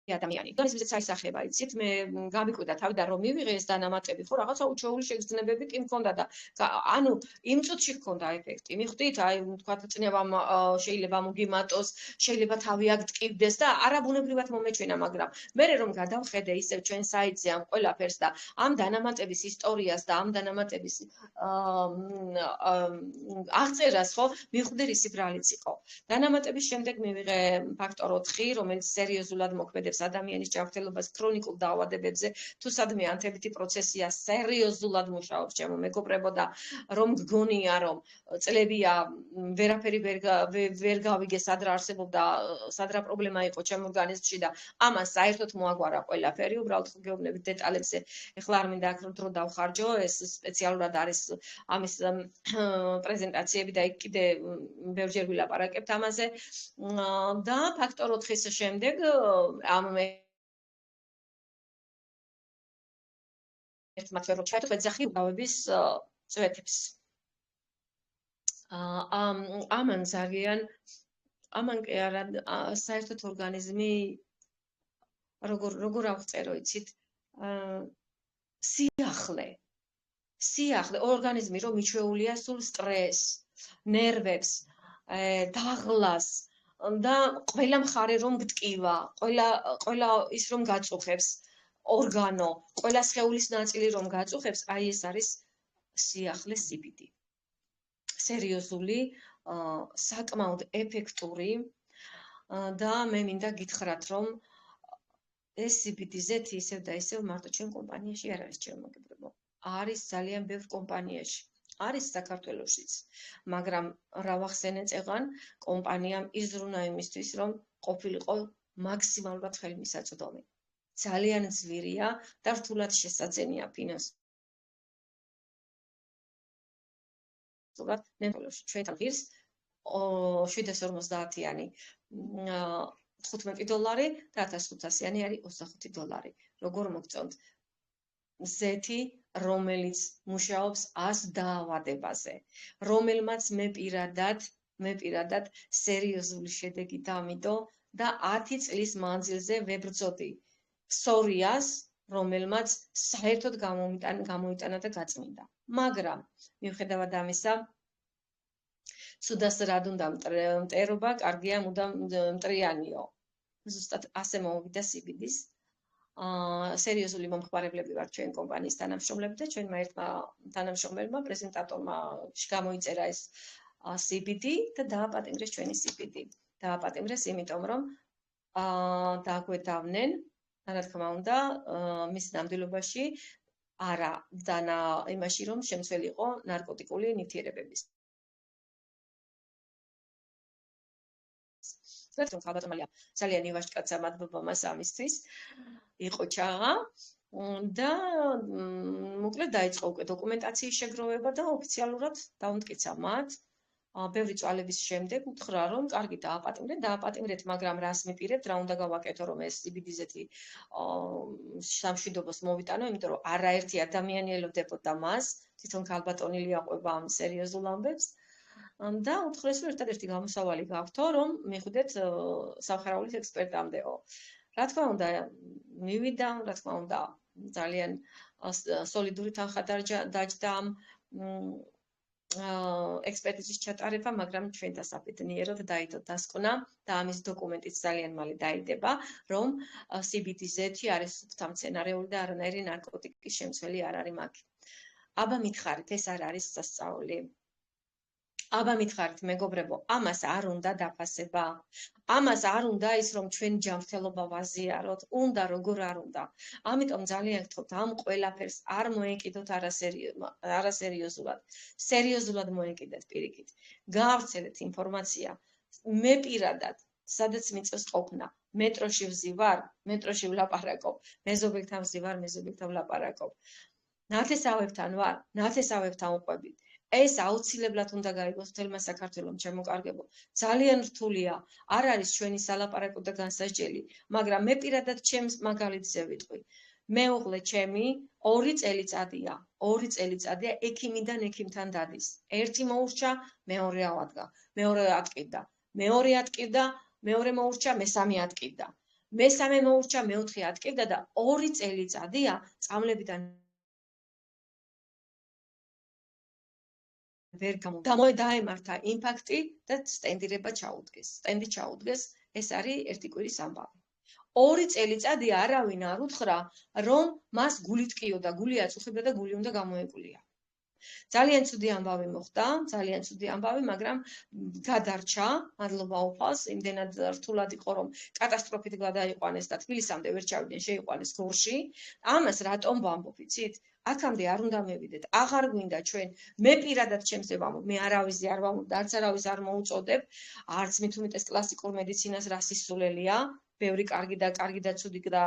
B: ადამიანი. განსაზღვრეთ საისახება, იცით, მე გამიკვირდა თავიდან რომ მივიღე ეს დანამატები, ხო, რაღაცა უჩვეული შეგრძნებები კი მქონდა და ანუ იმ წუთში მქონდა ეფექტი. მიხვდით, აი თქვათ წნევამ შეიძლება მოგიმატოს, შეიძლება თავი აქტივდეს და არაბუნებრივად მომეჩვენა, მაგრამ მერე რომ გადავხედე ისევ ჩვენ საიტზე ამ ყველაფერს და ამ დანამატების ისტორიას და ამ დანამატების აღწერას, ხო, მივხვდი ისი ბრალიც იყო. დანამატების შემდეგ მივიღე ფაქტორ 4, რომელიც სერიოზულად მოქმედებს ადამიანის ჯანმრთელობას ქრონიკულ დაავადებებზე, თუ სადმე ანთებითი პროცესია სერიოზულად მუშაობს ჩემო მეგობრებო და რომ გგონია რომ წლებია ვერაფერი ვერ გავიგე სადრა არსებობდა, სადრა პრობლემა იყო ჩემ ორგანიზმში და ამას საერთოდ მოაგვარა ყველაფერი, უბრალოდ გეუბნებით დეტალებზე. ეხლა არ მინდა აქ დრო დავხარჯო, ეს სპეციალურად არის ამის პრეზენტაციები და იქ კიდე ბევრჯერ ვილაპარაკებთ ამაზე და ფაქტორ 4-ის შემდეგ ამ ერთმანეთს ვერ ჩაერთო ეძახი უკავების წვეთებს. ამან ძალიან ამან კი არა საერთოდ ორგანიზმი როგორ აღწერო იცით სიახლე ორგანიზმი რომ მიჩვეულია სულ სტრესს, ნერვებს, დაღლას და ყველა მხარე რომ გტკივა, ყველა ის რომ გაწუხებს ორგანო, ყველა სხეულის ნაწილი რომ გაწუხებს, აი ეს არის სიახლე CBD. სერიოზული, საკმაოდ ეფექტური და მე მინდა გითხრათ რომ ეს CBD-ზეთ ისევ და ისევ მარტო ჩვენ კომპანიაში არ არის ჩემო მეგობრებო. არის ძალიან ბევრ კომპანიაში. არის საქართველოშიც, მაგრამ რა ვახსენე წეღან, კომპანიამ იზრუნა იმისთვის, რომ ყოფილიყო მაქსიმალურად ხელმისაწვდომი. ძალიან ძვირია და რთულად შესაძენია ფინანსურად. სტანდარტულად ნემთოლებში ჩვენთან ღირს 750-იანი $15 და 1500-იანი არის $25. როგორ მოგწონთ? ზეთი, რომელიც მუშაობს 100 დაავადებაზე, რომელმაც მე პირადად სერიოზული შედეგი დამიდო და 10 წლის მანძილზე ვებრძოდი ფსორიას, რომელმაც საერთოდ გამოიტანა და გაწმინდა. მაგრამ მიუხედავად ამისა, ცუდას რად უნდა მტერობა, კარგია მუდამ მტრიანიო. ზუსტად ასე მოვიდა CBD-ს. სერიოზული მომხმარებლები ვართ ჩვენ კომპანიის თანამშრომლები და ჩვენმა ერთმა თანამშრომელმა პრეზენტატორმა გამოიწერა ეს CBD და დააპატიმრეს ჩვენი CBD. დააპატიმრეს იმიტომ, რომ დაგვედავნენ, რა თქმა უნდა, მის ნამდვილობაში არა დანა იმაში, რომ შემცველი იყო ნარკოტიკული ნივთიერებების. რომ ხალბატონია ძალიან ივაშ კაცა მადლობა მას ამისთვის იყო ჩაღა და მოკლედ დაიწყო უკვე დოკუმენტაციის შეგროვება და ოფიციალურად დაუმტკიცა მათ ბევრი წვალების შემდეგ უთხრა რომ კარგი დააპატიმრეთ, მაგრამ რას მიპირებთ, რა უნდა გავაკეთო რომ ეს CBD-ზეთი სამშვიდობოს მოვიტანო, იმიტომ რომ არაერთი ადამიანი ელოდებოდა მას, თვითონ ხალბატონილი აყვება ამ სერიოზულ ამბებს. და უთხრეს რომ ერთადერთი გამოსავალი გაქვთო რომ მიხვდეთ სამხარაულის ექსპერტამდეო. რა თქმა უნდა მივიდა, რა თქმა უნდა ძალიან სოლიდური თანხა დაჯდა ამ ექსპერტიზის ჩატარება, მაგრამ ჩვენ დასაბედნიეროდ დაიდო დასკვნა და ამის დოკუმენტიც ძალიან მალე დაიდება, რომ CBD-ზეთი არის სუფთამცენარეული და არანაირი ნარკოტიკის შემცველი არ არის მაგ. აბა მითხარით, ეს არ არის სასწაული. აბა მითხარით, მეგობრებო, ამას არ უნდა დაფასება. ამას არ უნდა ის, რომ ჩვენ ჯანმრთელობა ვაზიაროთ, უნდა როგორ არ უნდა. ამიტომ ძალიან გთხოვთ, ამ ყველაფერს არ მოეკიდოთ არასერიოზულად. სერიოზულად მოეკიდეთ პირიქით. გაავრცელეთ ინფორმაცია. მე პირადად, სადაც მიწევს ყოფნა, მეტროში ვზივარ, მეტროში ვლაპარაკობ, მეზობელთან ვზივარ, მეზობელთან ვლაპარაკობ. ნათესავებთან ვარ, ნათესავებთან ვყვებით. ეს აუცილებლად უნდა გაიგოს მთელმა საქართველომ, ჩემო კარგებო. ძალიან რთულია, არ არის ჩვენი სალაპარაკო და განსასჯელი, მაგრამ მე პირადად ჩემს მაგალითზე ვიტყვი. მეუღლე ჩემი 2 წელიწადია, 2 წელიწადია ექიმიდან ექიმთან დადის. ერთი მოურჩა, მეორე ავადგა, მეორე ატკივდა, მეორე ატკივდა, მეორე მოურჩა, მესამე ატკივდა. მესამე მოურჩა, მეოთხე ატკივდა და 2 წელიწადია წამლებიდან ვერ დაემართა იმპაქტი და სტენდირება ჩაუდგეს. სტენდი ჩაუდგეს, ეს არის ერთი კვირის ამბავი. 2 წელიწადია არავინ არ უთხრა, რომ მას გული ტკიოდა, გული აწუხებდა და გული უნდა გამოეკვლია. ძალიან ცუდი ამბავი მოხდა, ძალიან ცუდი ამბავი, მაგრამ გადარჩა, მადლობა უფალს, იმდენად რთულად იყო, რომ კატასტროფით გადაიყვანეს და თბილისამდე ვერ ჩავიდნენ, შეიყვანეს გორში. ამას რატომ ვამბობ, იცით? აქამდე არ უნდა მევიდეთ. აღარ გვინდა ჩვენ, მე პირადად ჩემს ვამბობ, მე არავის არ ვამბობ და არც არავის არ მოუწოდებ, არც მით უმეტეს კლასიკურ მედიცინას რა სისულელია, ბევრი კარგი და ცუდი და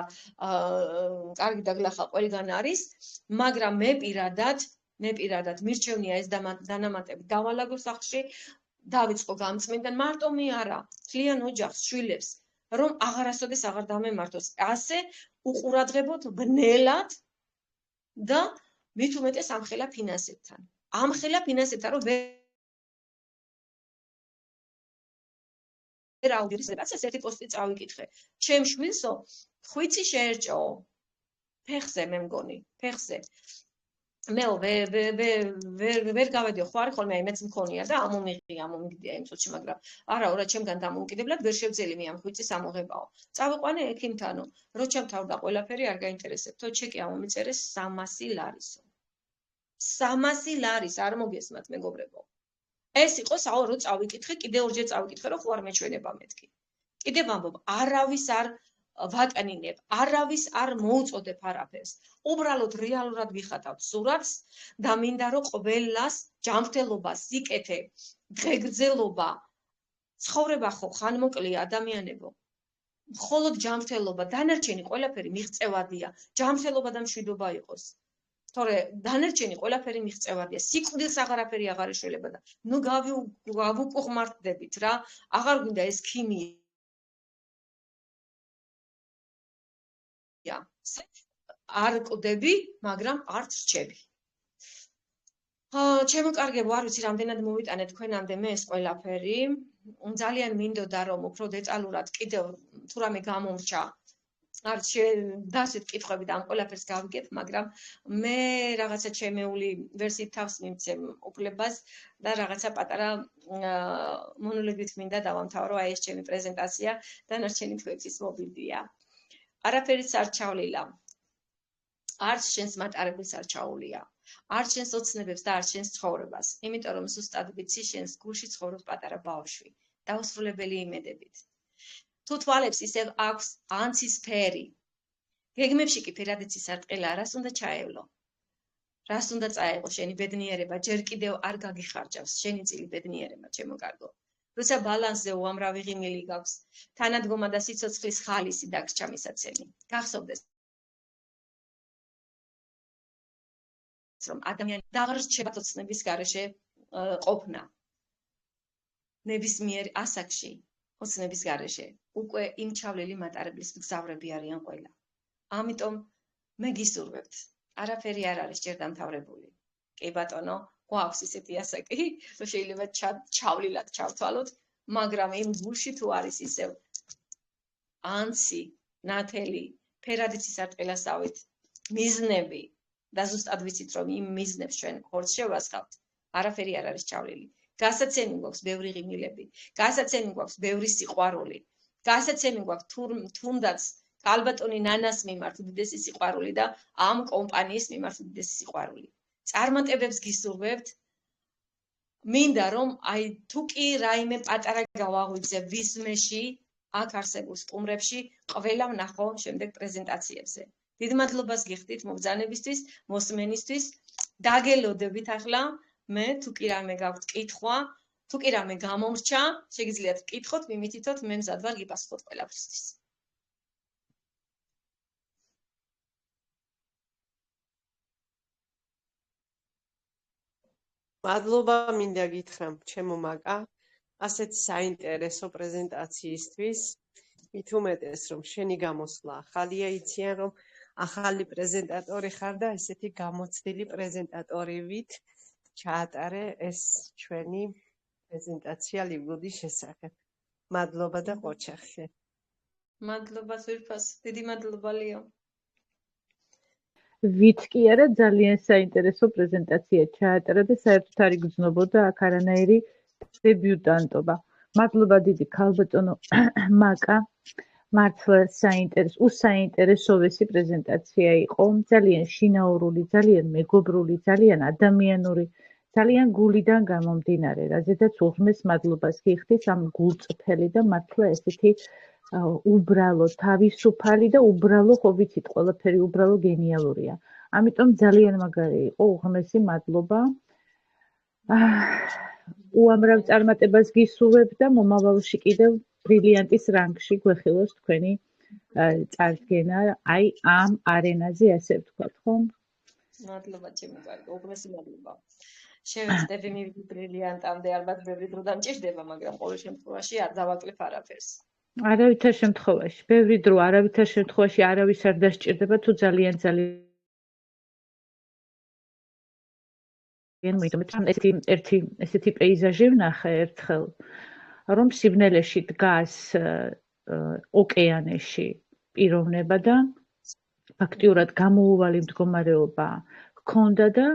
B: კარგი და გლახა ყველგან არის, მაგრამ მე პირადად მირჩევნია ეს დანამატები დავალაგო სახლში, დავიწყო გამწმენდან, მარტო მე არა, მთლიან ოჯახს, შვილებს, რომ აღარასოდეს აღარ დამემართოს. ასე უყურადღებოთ ბნელად და მით უმეტეს ამხელა ფინანსებთან. ამხელა ფინანსებთან, რომ ვერ აუდირის რაცას ერთი პოსტი წავიკითხე. ჩემ შვილსო, ხვიცი შეერჭო. ფეხზე მე მგონი, ფეხზე. მე ვერ გავედიო ხوارი ხოლმე აი მეც მქონია და ამომიგდია იმ წუთში, მაგრამ არა, რა ჩემგან დამოუკიდებლად ვერ შევძელი მე ამ ხვიცის ამოღებაო. წავიყვანე ექიმთანო, რო ჩემთავრდა ყველაფერი არ გაინტერესებთო, ჩეკი ამომიწერეს 300 ლარისო. 300 ლარის არ მოგესმათ მეგობრებო. ეს იყო საო რო წავიკითხე, კიდე ორჯერ წავიკითხე, რომ ხوار მეჩვენება მეთქი. კიდე ვამბობ, არავის არ ვაკნინებ, არავის არ მოუწოდებ არაფერს. უბრალოდ რეალურად ვიხატავთ სურათს და მინდა რომ ყველას ჯანმრთელობა, სიკეთე, დღეგრძელობა, ცხოვრება ხო ხანმოკლეა ადამიანებო. მხოლოდ ჯანმრთელობა, დანარჩენი ყველაფერი მიღწევადია. ჯანმრთელობა და მშვიდობა იყოს. თორე დანარჩენი ყველაფერი მიღწევადია. სიკვდილს აღარაფერი აღარ ეშველება და ნუ გავუკუღმართდებით რა. აღარ გვინდა ეს ქიმია. არ ყდები, მაგრამ არ რჩები. ჩემო კარგებო, არ ვიცი რამდენად მოვიტანე თქვენამდე მე ეს ყველაფერი. ძალიან მინდოდა რომ უფრო დეტალურად კიდევ თუ რამე გამომრჩა არც დასვით კითხვები და ამ ყველაფერს გავიგებ, მაგრამ მე რაღაცა ჩემეული ვერსიით თავს მიმცემ უფლებას და რაღაცა პატარა მონოლოგით მინდა დავამთავრო აი ეს ჩემი პრეზენტაცია დანარჩენი თქვენთვის მობილდია. არაფერიც არ ჩავლილა. არც შენს მატარებელს არ ჩაულია. არც შენს ოცნებებს და არც შენს ცხოვრებას, იმიტომ რომ ზუსტად ვიცი შენს გულში ცხოვრობს პატარა ბავშვი, დაუსრულებელი იმედებით. თუ თვალებს ისევ აქვს ანცის ფერი. გეგმებში კი ფერადიც ისარტყელა, რას უნდა ჩაევლო? რას უნდა წაეღო შენი ბედნიერება, ჯერ კიდევ არ გაგიხარჯავს შენი წილი ბედნიერება, ჩემო კარგო. როცა ბალანსზე უამრავი ღიმილი გაქვს, თანადგომა და სიცოცხლის ხალისი დაგრჩა მისაცემი. გახსოვდეს რომ ადამიანი დაღრჩება ოცნების გარეშე ყოფნა. ნებისმიერ ასაკში ოცნების გარეშე უკვე იმ ჩავლილი მატარებლის მგზავრები არიან ყველა. ამიტომ მე გისურვებთ, არაფერი არ არის ჯერ დამთავრებული. კი ბატონო, გვაქვს ისეთი ასაკი, რომ შეიძლება ჩავლილად ჩავთვალოთ, მაგრამ იმ გულში თუ არის ისევ ანცი, ნათელი, ფერადიც ისარტყელასავით, მიზნები და ზუსტად ვიცით რომ იმ მიზნებს ჩვენ ხორცს შევასხავთ, არაფერი არ არის ჩავლილი. გასაცემი გვაქვს ბევრი ღიმილები, გასაცემი გვაქვს ბევრი სიყვარული, გასაცემი გვაქვს თუნდაც კალბატონი ნანას მიმართ უდიდესი სიყვარული და ამ კომპანიის მიმართ უდიდესი სიყვარული. წარმატებებს გისურვებთ. მინდა რომ აი თუ კი რაიმე პატარა გავაღვიძე ვისმეში, აქ არსებულ სტუმრებში, ყველა ვნახო შემდეგ პრეზენტაციებზე. დიდ მადლობას გიხდით მობრძანებისთვის, მოსმენისთვის. დაგელოდებით ახლა. მე თუ კი რამე გაქვთ კითხვა, თუ კი რამე გამომრჩა, შეგიძლიათ ვკითხოთ, მიმითითოთ, მე მზად ვარ გიპასუხოთ ყველაფრისთვის.
C: მადლობა მინდა გითხრა ჩემო მაკა, ასეთ საინტერესო პრეზენტაციისთვის. მით უმეტეს რომ შენი გამოსვლა ახალია, იციან რომ ახალი პრეზენტატორი ხარ და ესეთი გამოცდილი პრეზენტატორივით ჩაატარე ეს ჩვენი პრეზენტაცია ლიბლუდის შესახებ. მადლობა და ყოჩახშე.
B: მადლობა ზურფას, დიდი მადლობა ლიო.
A: ვით კი არა, ძალიან საინტერესო პრეზენტაცია ჩაატარა და საერთოდ არ იგრძნობოდა აქ არანაირი დებიუტანტობა. მადლობა დიდი ქალბატონო მაკა. მართლა უსაინტერესოვესი პრეზენტაცია იყო, ძალიან შინაურული, ძალიან მეგობრული, ძალიან ადამიანური, ძალიან გულიდან გამომდინარე, რაზედაც უღრმეს მადლობას გიხდით ამ გულწრფელი და მართლა ესეთი უბრალო, თავისუფალი და უბრალო, ხო ვიცით, ყველაფერი უბრალო გენიალურია. ამიტომ ძალიან მაგარი იყო, უღრმესი მადლობა. უამრავ წარმატებას გისურვებ და მომავალში კიდევ ბრილიანტის რანგში გვეხილოს თქვენი წარდგენა აი ამ არენაზე, ასე ვთქვათ, ხო?
B: მადლობა ჩემო კარგო, უღრმესი მადლობა. შევეცდები მივიდი ბრილიანტამდე, ალბათ ბევრი დრო დამჭირდება, მაგრამ ყოველ შემთხვევაში არ დავაკლებ არაფერს.
A: არავითარ შემთხვევაში, ბევრი დრო, არავითარ შემთხვევაში არავის არ დასჭირდება, თუ ძალიან მოიდომეთ, რომ ესეთი პეიზაჟი ვნახე ერთხელ, რომ სიბნელეში დგას ოკეანეში პიროვნება და ფაქტიურად გამოუვალი მდგომარეობა ჰქონდა და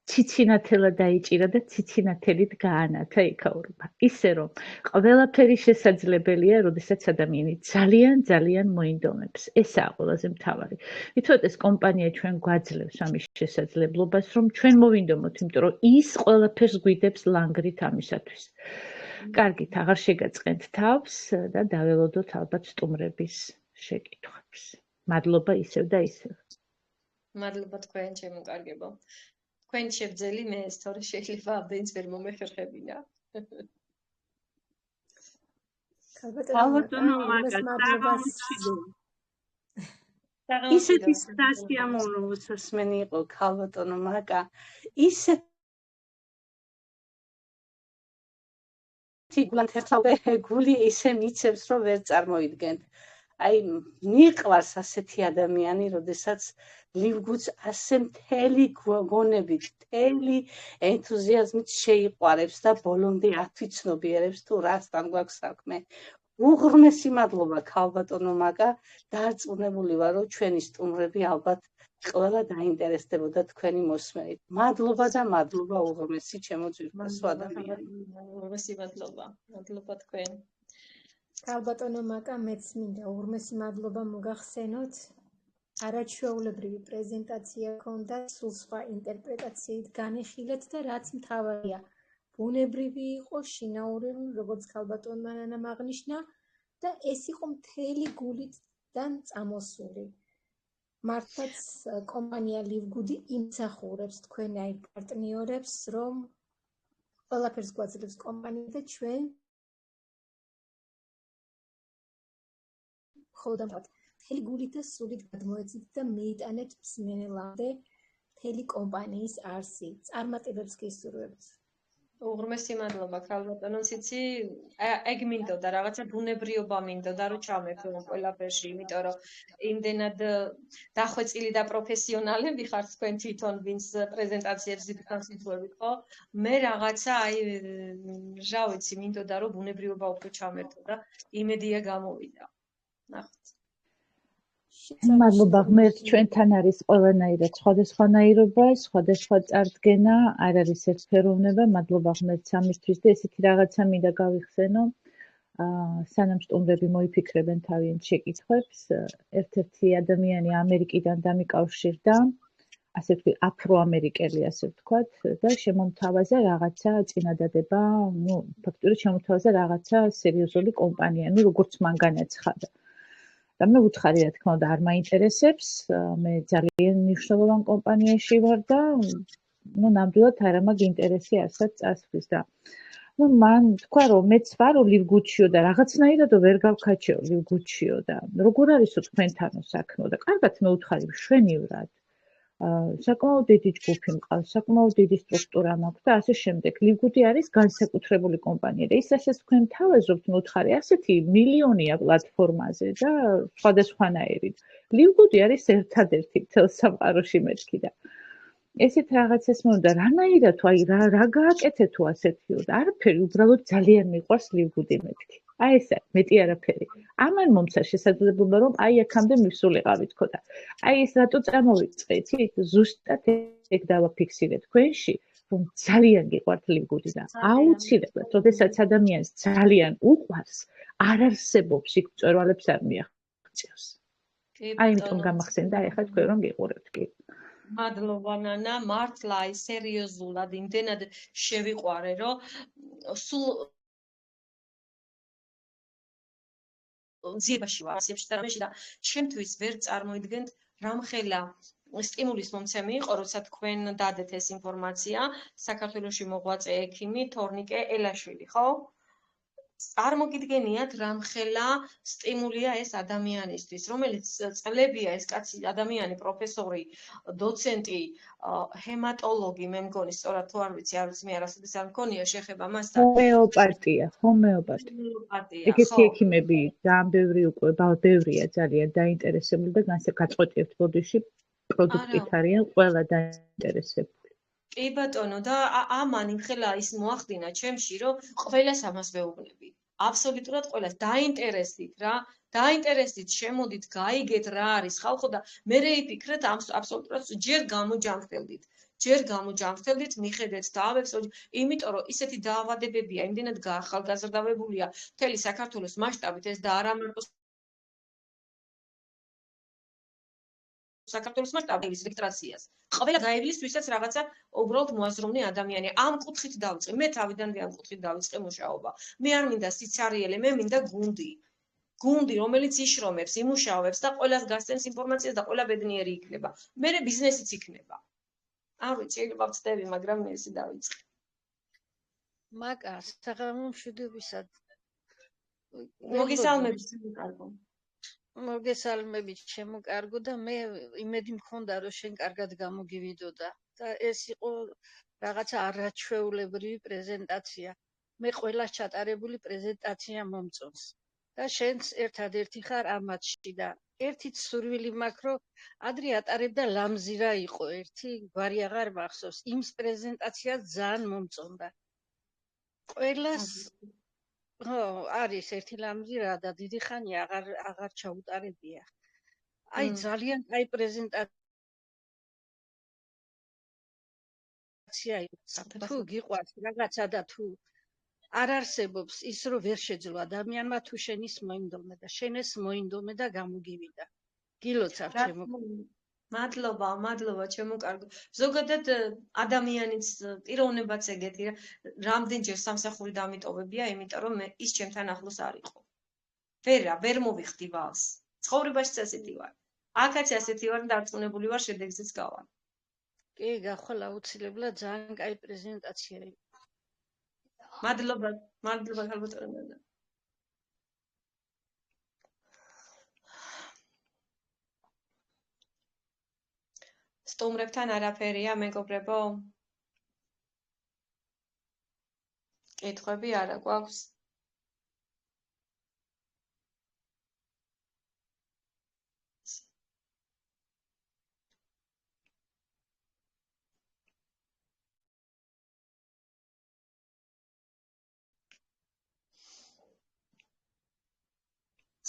A: ციცინათელა დაიჭირა და ციცინათელით გაანათა იქაურობა. ისე რომ ყველაფერი შესაძლებელია, როდესაც ადამიანი ძალიან მოინდომებს. ესაა ყველაზე მთავარი. ვითოდეს კომპანია ჩვენ გვაძლევს ამის შესაძლებლობას, რომ ჩვენ მოვინდომოთ, იმიტომ რომ ის ყველაფერს გვიდებს ლანგრით ამისათვის. კარგით, აღარ შეგაწყენთ თავს და დაველოდოთ ალბათ სტუმრების შეკითხვებს. მადლობა ისევ და ისევ.
B: მადლობა თქვენ ჩემო კარგებო. თქვენ შევძელი მე ეს თორე შეიძლება ამდენიც ვერ მომეხერხებინა.
D: ქალბატონო მაკა, ისეთი სასიამოვნო მოსმენი იყო ქალბატონო მაკა, ისეთი გული ისე მიცემს, რომ ვერ წარმოიდგენთ. აი, მიყვარს ასეთი ადამიანი, როდესაც ლივგუც ასე მთელი გონებით, მთელი ენთუზიაზმით შეიყვარებს და ბოლომდე ათვიცნობიერებს თუ რასთან გვაქვს საქმე. უღრმესი მადლობა ქალბატონო მაკა, დარწმუნებული ვარ, რომ ჩვენი სტუმრები ალბათ ყველა დაინტერესდებოდა თქვენი მოსმენით. მადლობა და მადლობა უღრმესი ჩემო ძვირფასო ადამიანო.
B: უღრმესი მადლობა. მადლობა თქვენ.
E: ქალბატონო მაკა, მეც მინდა უღრმესი მადლობა მოგახსენოთ. არაჩვეულებრივი პრეზენტაცია ჰქონდა, სულ სხვა ინტერპრეტაციით განიხილეთ და რაც მთავარია, ბუნებრივი იყო, შინაური, როგორც ქალბატონმა ნანამ აღნიშნა და ეს იყო მთელი გულიდან წამოსული. მართლაც კომპანია ლივგუდი იმსახურებს თქვენ აი პარტნიორებს, რომ ყველაფერს გვაძლევს კომპანია და ჩვენ ხოლმე მთელი გულით და სულით გადმოეცით და მიიტანეთ მსმენელამდე მთელი კომპანიის არსი. წარმატებებს გისურვებთ.
B: უღრმესი მადლობა ქალბატონო ციცი, ეგ მინდოდა რაღაცა ბუნებრიობა მინდოდა რომ ჩამერთო ყველაფერში, იმიტომ რომ იმდენად დახვეწილი და პროფესიონალები ხართ თქვენ თვითონ, ვინც პრეზენტაციებს იფხანსიტყვებით, ხო? მე რაღაცა აი რა ვიცი, მინდოდა რომ ბუნებრიობა უფრო ჩამერთო და იმედია გამოვიდა. ნახოთ.
A: მადლობა ღმერთს, ჩვენთან არის ყველანაირად სხვადასხვანაირობა, სხვადასხვა წარდგენა, არ არის ერთფეროვნება. მადლობა ღმერთს ამისთვის და ესეთი რაღაცა მინდა გავიხსენო. სანამ სტუმრები მოიფიქრებენ თავიანთ შეკითხვებს, ერთ-ერთი ადამიანი ამერიკიდან დამიკავშირდა, ასე ვთქვი, აფროამერიკელი, ასე ვთქვათ, და შემომთავაზა რაღაცა წინადადება, ფაქტურად შემომთავაზა რაღაცა სერიოზული კომპანია, როგორც მან განაცხადა. და მე ვუთხარი, რა თქმა უნდა, არ მაინტერესებს, მე ძალიან მნიშვნელოვან კომპანიაში ვარ და ნამდვილად არა მაქვს ინტერესი არცად წასვლის და მან თქვა, რომ მეც ვარო ლივგუჩიო და რაღაცნაირად ვერ გავქაჩეო ლივგუჩიო და როგორ არისო თქვენთანო საქმეო და კარგად მე ვუთხარი, მშვენივრად. საკმაოდ დიდი ჯგუფი მყავს, საკმაოდ დიდი სტრუქტურა მაქვს და ასე შემდეგ. ლივგუდი არის განსაკუთრებული კომპანია და ის რასაც თქვენ თავაზობთ, მე ვუთხარი, ასეთი მილიონია პლატფორმაზე და სხვადასხვანაირი. ლივგუდი არის ერთადერთი მთელ სამყაროში მეთქი და ესეთ რაღაცას მე უნდა რანაირად თუ აი რა გააკეთე თუ ასეთიო და არაფერი, უბრალოდ ძალიან მიყვარს ლივგუდი მეთქი. აი ესა, მეტი არაფერი. ამან მომცა შესაძლებლობა, რომ აი აქამდე მივსულიყავით ხო და აი ეს რატო წარმოვიწყეთ? ზუსტად ეგ დავაფიქსირეთ თქვენში, რომ ძალიან გიყვართ ლივგუდი და აუცილებლად, როდესაც ადამიანს ძალიან უყვარს, არ არსებობს იქ მწვერვალებს არ მიაღწევს. აი იმიტომ გამახსენდა ეხლა თქვენ რომ გიყურებთ კი.
B: მადლობა ნანა, მართლა აი სერიოზულად იმდენად შევიყვარე, რომ სულ ძიებაში ვარ ასებში და რამეში და ჩემთვის ვერ წარმოიდგენთ რამხელა სტიმულის მომცემი იყო, როცა თქვენ დადეთ ეს ინფორმაცია, საქართველოში მოღვაწე ექიმი თორნიკე ელაშვილი, ხო? წარმოგიდგენიათ რამხელა სტიმულია ეს ადამიანისთვის, რომელიც წლებია ეს კაცი ადამიანი, პროფესორი, დოცენტი, ჰემატოლოგი, მე მგონი, სწორად თუ არ ვიცი, მე არასოდეს არ მქონია შეხება მასთან.
A: ჰომეოპათია. ეგეთი ექიმები ძალიან ბევრია ძალიან დაინტერესებული და განსაკუთრებით ბოდიში პროდუქტით არიან ყველა დაინტერესებული.
B: კი ბატონო და ამან იმხელა ის მოახდინა ჩემში, რომ ყველას ამას ვეუბნები. აბსოლუტურად ყველას დაინტერესდით რა, დაინტერესდით, შემოდით, გაიგეთ რა არის ხალხო და მე რეიფიქრეთ აბსოლუტურად ჯერ გამოჯამრთელდით, მიხედეთ დავებს, იმიტომ რომ ისეთი დაავადებებია, იმდენად გაახალგაზრდავებულია მთელი საქართველოს მასშტაბით ეს და არა მარტო საქართველოს მასშტაბის რეგისტრაციას. ყველა გაივლის, ვისაც რაღაცა უბრალოდ მოაზროვნე ადამიანი. ამ კუთხით დავიწყე. მე თავიდანვე ამ კუთხით დავიწყე მუშაობა. მე არ მინდა სიცარიელე, მე მინდა გუნდი. გუნდი, რომელიც იშრომებს, იმუშავებს და ყველას გასცემს ინფორმაციას და ყველა ბედნიერი იქნება. მერე ბიზნესიც იქნება. არ ვიცი, შეიძლება ვწდები, მაგრამ მე ესე დავიწყე.
F: მაკა, საღამო მშვიდობისა.
B: მოგესალმებით, კარგო.
F: მოგესალმებით ჩემო კარგო და მე იმედი მქონდა რომ შენ კარგად გამოგივიდოდა და ეს იყო რაღაცა არაჩვეულებრივი პრეზენტაცია. მე ყველა ჩატარებული პრეზენტაცია მომწონს და შენც ერთადერთი ხარ ამათში და ერთით სურვილი მაქვს რომ ადრე ატარებდა ლამზირა იყო ერთი გვარი აღარ მახსოვს იმ პრეზენტაციას ძალიან მომწონდა. ყველას ხო არის ერთი ლამზირა და დიდი ხანია აღარ ჩაუტარებია. აი ძალიან კაი პრეზენტაცია იყო. თუ გიყვარს რაღაცა და თუ არ არსებობს ის რომ ვერ შეძლო ადამიანმა თუ შენის მოინდომე და შენეს მოინდომე და გამოგივიდა. გილოცავ ჩემო.
B: მადლობა ჩემო კარგო. ზოგადად ადამიანის პიროვნებაც ეგეთი რა რამდენჯერ სამსახური დამიტოვებია, იმიტომ რომ მე ის ჩემთან ახლოს არ იყო. ვერ მოვიხდი ვალს. ცხოვრებაშიც ასეთი ვარ. აქაც ასეთი ვარ, დარწმუნებული ვარ, შედეგზეც გავალ.
F: კი, გახვალ აუცილებლად ძალიან კაი პრეზენტაცია იყო.
B: მადლობა ქალბატონო. სტუმრებთან არაფერია, მეგობრებო? კითხვები არა გვაქვს?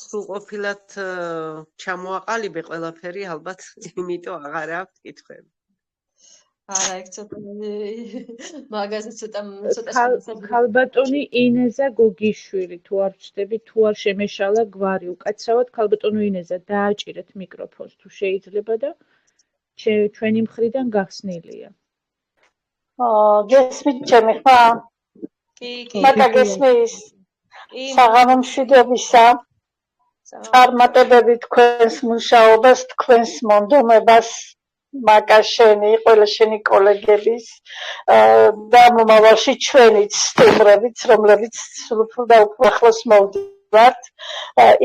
C: სრულყოფილად ჩამოაყალიბე ყველაფერი, ალბათ, იმიტომ აღარ აქვს კითხვები.
B: არა, ეგ ცოტა მაგაზე ცოტა
A: ქალბატონი ინეზა გოგიშვილი, თუ არ ვწდები, თუ არ შემეშალა გვარი, უკაცრავად ქალბატონო ინეზა, დააჭირეთ მიკროფონს, თუ შეიძლება და ჩვენი მხრიდან გახსნილია.
D: გესმით ჩემი ხმა?
B: კი.
D: მაკა გესმის? საღამო მშვიდობისა. წარმატებები თქვენს მუშაობას, თქვენს მონდომებას, მაკა შენი, ყველა შენი კოლეგების და მომავალში ჩვენიც სტუმრებიც, რომლებიც სულ და უფრო ახლოს მოვდივართ,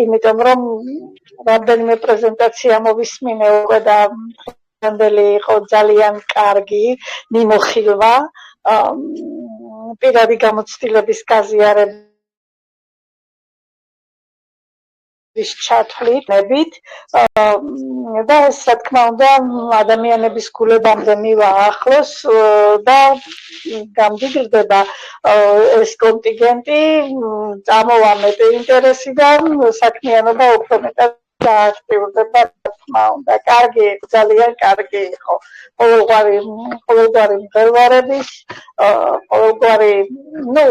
D: იმიტომ რომ რამდენიმე პრეზენტაცია მოვისმინე უკვე და რამდენი იყო ძალიან კარგი, მიმოხილვა, პირადი გამოცდილების გაზიარება ჩათვლით და ეს რა თქმა უნდა ადამიანების გულებამდე მივა ახლოს და გამდიდრდება ეს კონტინგენტი წამოვა მეტი ინტერესიდან საქმიანობა უფრო მეტად გააქტიურდება რა თქმა უნდა კარგი ძალიან კარგი იყო ყოველგვარი მღელვარების ყოველგვარი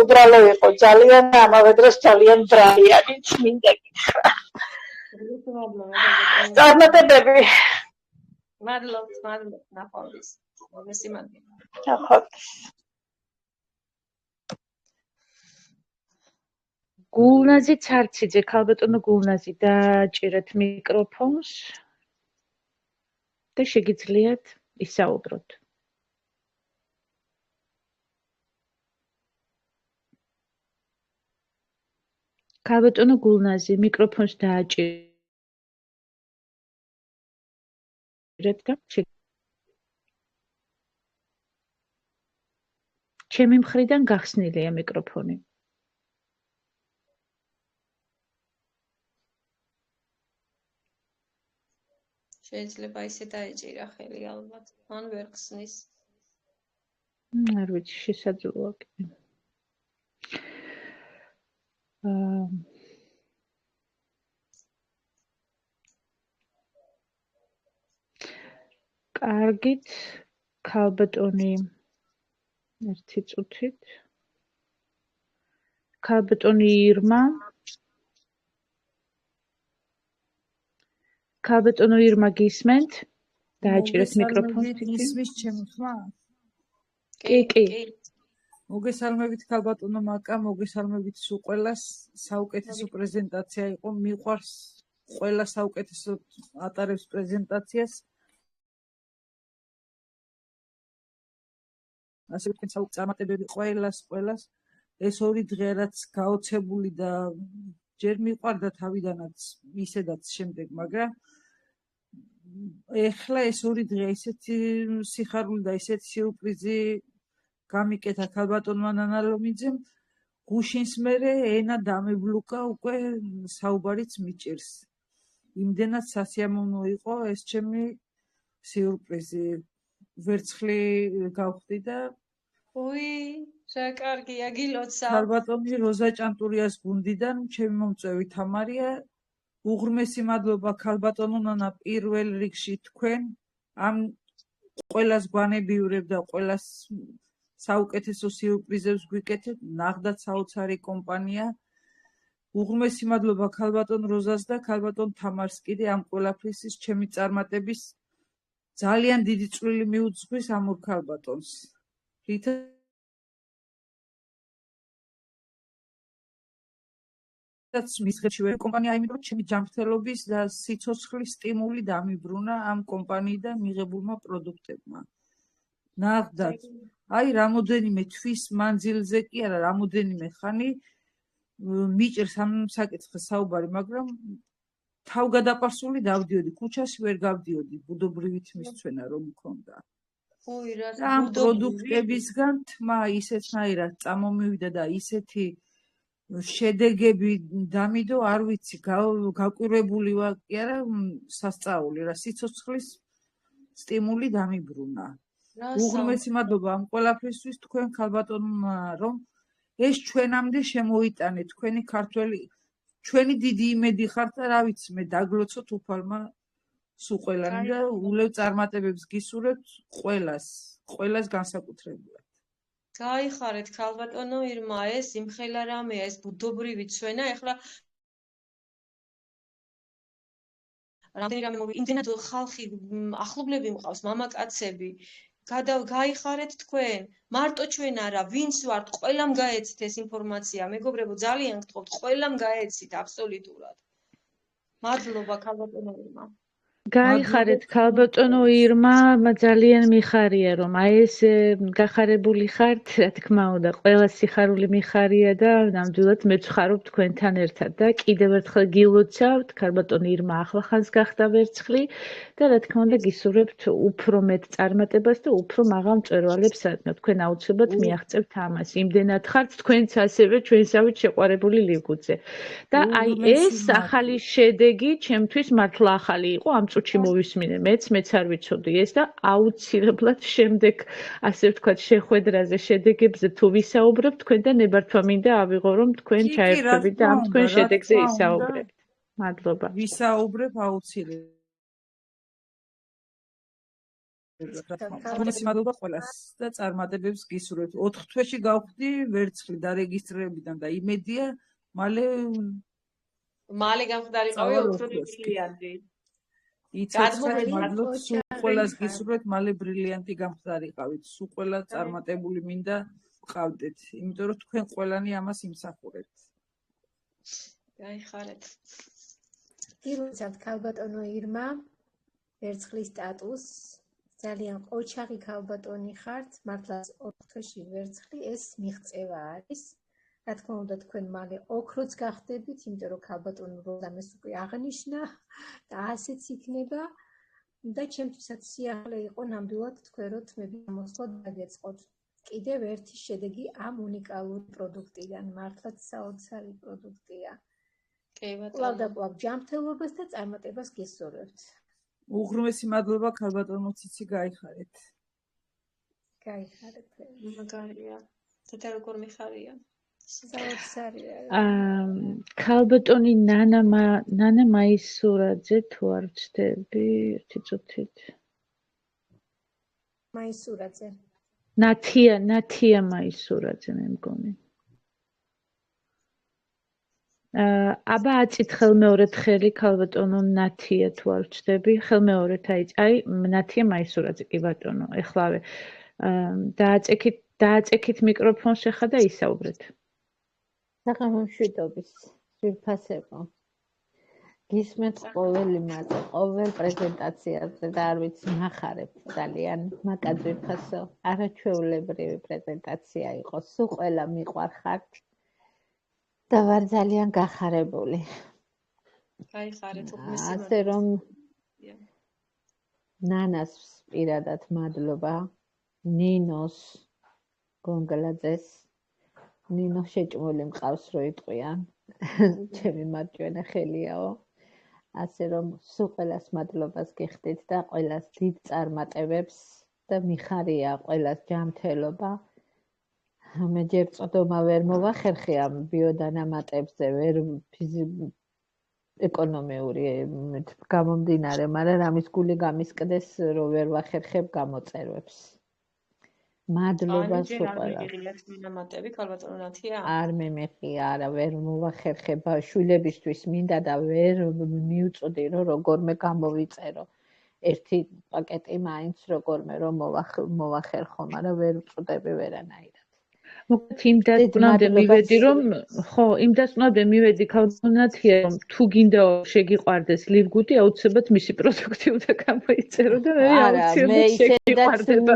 D: უბრალო იყო ძალიან ამავე დროს ძალიან ბრალიანიც მინდა გითხრა წარმატებები.
B: მადლობა, ნახვამდის. მოგესიმაგრე.
D: ნახვამდის.
A: გულნაზი ცარციძე, ქალბატონო გულნაზი, დააჭირეთ მიკროფონს და შეგიძლიათ ისაუბროთ. ქალბატონო გულნაზი, მიკროფონს დააჭირეთ და ჩემი მხრიდან გახსნილია მიკროფონი.
B: შეიძლება ისე დაეჭირა ხელი ალბათ, ან ვერ ხსნის.
A: არ ვიცი, შესაძლოა კი. კარგით, ქალბატონი ერთი წუთით. ქალბატონი ირმა. ქალბატონო ირმა გისმენთ? დააჭირეთ მიკროფონს.
G: ისმის ჩემო ხმა?
A: კი.
G: მოგესალმებით ქალბატონო მაკა, მოგესალმებით სულ ყველას. საუკეთესო პრეზენტაცია იყო. მიყვარს ყველა საუკეთესო ატარებს პრეზენტაციას. ასე ვთქვით, წარმატებები ყველას. ეს ორი დღე რაც გაოცებული და ჯერ მიყვარდა თავიდანაც ისედაც შემდეგ, მაგრამ ეხლა ეს ორი დღე ისეთი სიხარული და ისეთი სიურპრიზი გამიკეთა ქალბატონმა ნანა ლომიძემ, გუშინს მერე ენა დამებლუკა უკვე საუბარიც მიჭირს. იმდენად სასიამოვნო იყო ეს ჩემი სიურპრიზი. ვერცხლი გავხდი და
B: უი, რა კარგია, გილოცა.
G: ქალბატონი როზა ჭანტურიას გუნდიდან ჩემი მომწვევი თამარია. უღრმესი მადლობა ქალბატონო ნანა პირველ რიგში თქვენ ამ ყველას გვანებიურებ და ყველას საუკეთესო სიურპრიზებს გვიკეთებ, ნახდათ საოცარი კომპანია. უღრმესი მადლობა ქალბატონ როზას და ქალბატონ თამარს კიდე ამ ყველაფრის ჩემი წარმატების ძალიან დიდი წვლილი მიუძღვის ამ ორ ქალბატონს. რითაც მისღებში ვერ კომპანია იმიტომ რომ ჩემი ჯანმრთელობის და სიცოცხლის სტიმული დამიბრუნა ამ კომპანიიდან მიღებულმა პროდუქტებმა. ნახდათ, აი რამოდენიმე თვის მანძილზე კი არა, რამოდენიმე ხანი მიჭირს ამ საკითხის საუბარი, მაგრამ თავგადაყარსული დავდიოდი, ქუჩაში ვერ გავდიოდი, ბუდობრივი თმისცვენა რომ მქონდა.
B: უი, რა
G: და ამ პროდუქტებისგან თმა ისეთნაირად წამომივიდა და ისეთი შედეგები დამიდო, არ ვიცი, გაკვირვებული ვარ კი არა, სასწაული რა, სიცოცხლის სტიმული დამიბრუნა. უღრმესი მადლობა ამ ყველაფრისთვის თქვენ ქალბატონმა, რომ ეს ჩვენამდე შემოიტანეთ, თქვენი ქართველი, ჩვენი დიდი იმედი ხართ და რა ვიცი, მე დაგლოცოთ უფალმა სუყელანი და ულევ წარმატებებს გისურვებთ ყველას განსაკუთრებულად.
B: გაიხარეთ ქალბატონო ირმა, ეს იმხელა რამეა, ეს ბუდობრივი ცვენა, ეხლა რამდენი რამე იმდენად ხალხი ახლობლები მყავს, მამაკაცები, გაიხარეთ თქვენ, მარტო ჩვენ არა, ვინც ვართ, ყველამ გაეცით ეს ინფორმაცია, მეგობრებო, ძალიან გთხოვთ, ყველამ გაეცით აბსოლუტურად. მადლობა ქალბატონო ირმა.
A: გაიხარეთ ქალბატონო ირმა, ძალიან მიხარია რომ აი ეს გახარებული ხართ, რა თქმა უნდა, ყველა სიხარული მიხარია და ნამდვილად მეც ვხარობ თქვენთან ერთად და კიდევ ერთხელ გილოცავთ, ქალბატონო ირმა ახლახანს გახდა ვერცხლი და რა თქმა უნდა გისურვებთ უფრო მეტ წარმატებას და უფრო მაღალ მწვერვალებს სათნო. თქვენ აუცილებლად მიაღწევთ ამას. იმდენად ხართ თქვენც ასევე ჩვენსავით შეყვარებული ლიგუძე. და აი ეს ახალი შედეგი ჩემთვის მართლა ახალი იყო. ამ წუთში მოვისმინე მეც არ ვიცოდი ეს და აუცილებლად შემდეგ ასე ვთქვათ შეხვედრაზე შედეგებზე თუ ვისაუბრებ თქვენ და ნებართვა მინდა ავიღო რომ თქვენ ჩაერთვებით და ამ თქვენ შედეგზე ისაუბრებთ. მადლობა.
G: ვისაუბრებ აუცილებლად. უღრმესი მადლობა ყველას და წარმატებებს გისურვებთ. 4 თვეში გავხდი ვერცხლი დარეგისტრირებიდან და იმედია
B: მალე გამხდარიყავი 4 ბრილიანტი.
G: იცოცხლეთ მადლობთ სულ ყველას გისურვებთ მალე ბრილიანტი გამხდარიყავით. სულ ყველა წარმატებული მინდა ვყავდეთ, იმიტომ რომ თქვენ ყველანი ამას იმსახურებთ.
B: გაიხარეთ.
E: გილოცავთ ქალბატონო ირმა, ვერცხლის სტატუსს, ძალიან ყოჩაღი ქალბატონი ხართ, მართლაც 4 თვეში ვერცხლი ეს მიღწევა არის. რა თქმა უნდა თქვენ მალე ოქროც გახდებით, იმიტომ რომ ქალბატონო როზამეს უკვე აღნიშნა და ასეც იქნება და ჩემთვისაც სიახლე იყო ნამდვილად თქვენ რო თმები გამოსვლად დაგეწყოთ. კიდევ ერთი შედეგი ამ უნიკალური პროდუქტიდან, მართლაც საოცარი პროდუქტია.
B: კი ბატონო.
E: კვლავ და კვლავ ჯანმრთელობას და წარმატებას გისურვებთ.
G: უღრმესი მადლობა ქალბატონო ციცი გაიხარეთ.
E: გაიხარეთ.
B: მაგარია. და როგორ მიხარია?
E: საოცარია.
A: ქალბატონი ნანა მაისურაძე თუ არ ვცდები, ერთი წუთით.
E: მაისურაძე.
A: ნათია მაისურაძე მე მგონი. აბა აწით ხელმეორედ ხელი ქალბატონო ნათია თუ არ ვცდები, ხელმეორედ აი ნათია მაისურაძე კი ბატონო, ეხლავე დააწექით მიკროფონს ახლა და ისაუბრეთ.
H: საღამომშვიდობის ძვირფასებო. გისმენთ ყოველი მათი, ყოველ პრეზენტაციაზე და არ ვიცი მახარებ ძალიან, მაკა ძვირფასო, არაჩვეულებრივი პრეზენტაცია იყო, სულ ყველა მიყვარხართ. და ვარ ძალიან გახარებული.
B: გაიხარეთ უღმესი
H: ასე რომ ნანას პირადად მადლობა, ნინოს გონგლაძეს, ნინო შეჭმული მყავს რო იტყვიან, ჩემი მარჯვენა ხელიაო. ასე რომ სულ ყველას მადლობას გიხდით და ყველას დიდ წარმატებებს და მიხარია ყველას ჯანმრთელობა. მე ჯერ წოდომა ვერ მოვახერხე ამ ბიოდანამატებზე, ვერ ეკონომიური გამომდინარე, მაგრამ რამის გული გამისკდეს, რომ ვერ ვახერხებ გამოწერვებს. მადლობა სულ ყველას. არ მემეხია, არა, ვერ მოვახერხებ შვილებისთვის მინდა და ვერ მივწვდი, რომ როგორმე გამოვიწერო. ერთი პაკეტი მაინც როგორმე რომ მოვახერხო, მაგრამ ვერ ვწვდები ვერანაირად.
A: მოკლედ იმ დასკვნამდე მივედი, რომ ხო, იმ დასკვნამდე მივედი ქალბატონათია, რომ თუ გინდა შეგიყვარდეს ლივგუდი, აუცილებლად მისი პროდუქტი უნდა გამოიწერო და მე აუცილებლად შეგიყვარდება.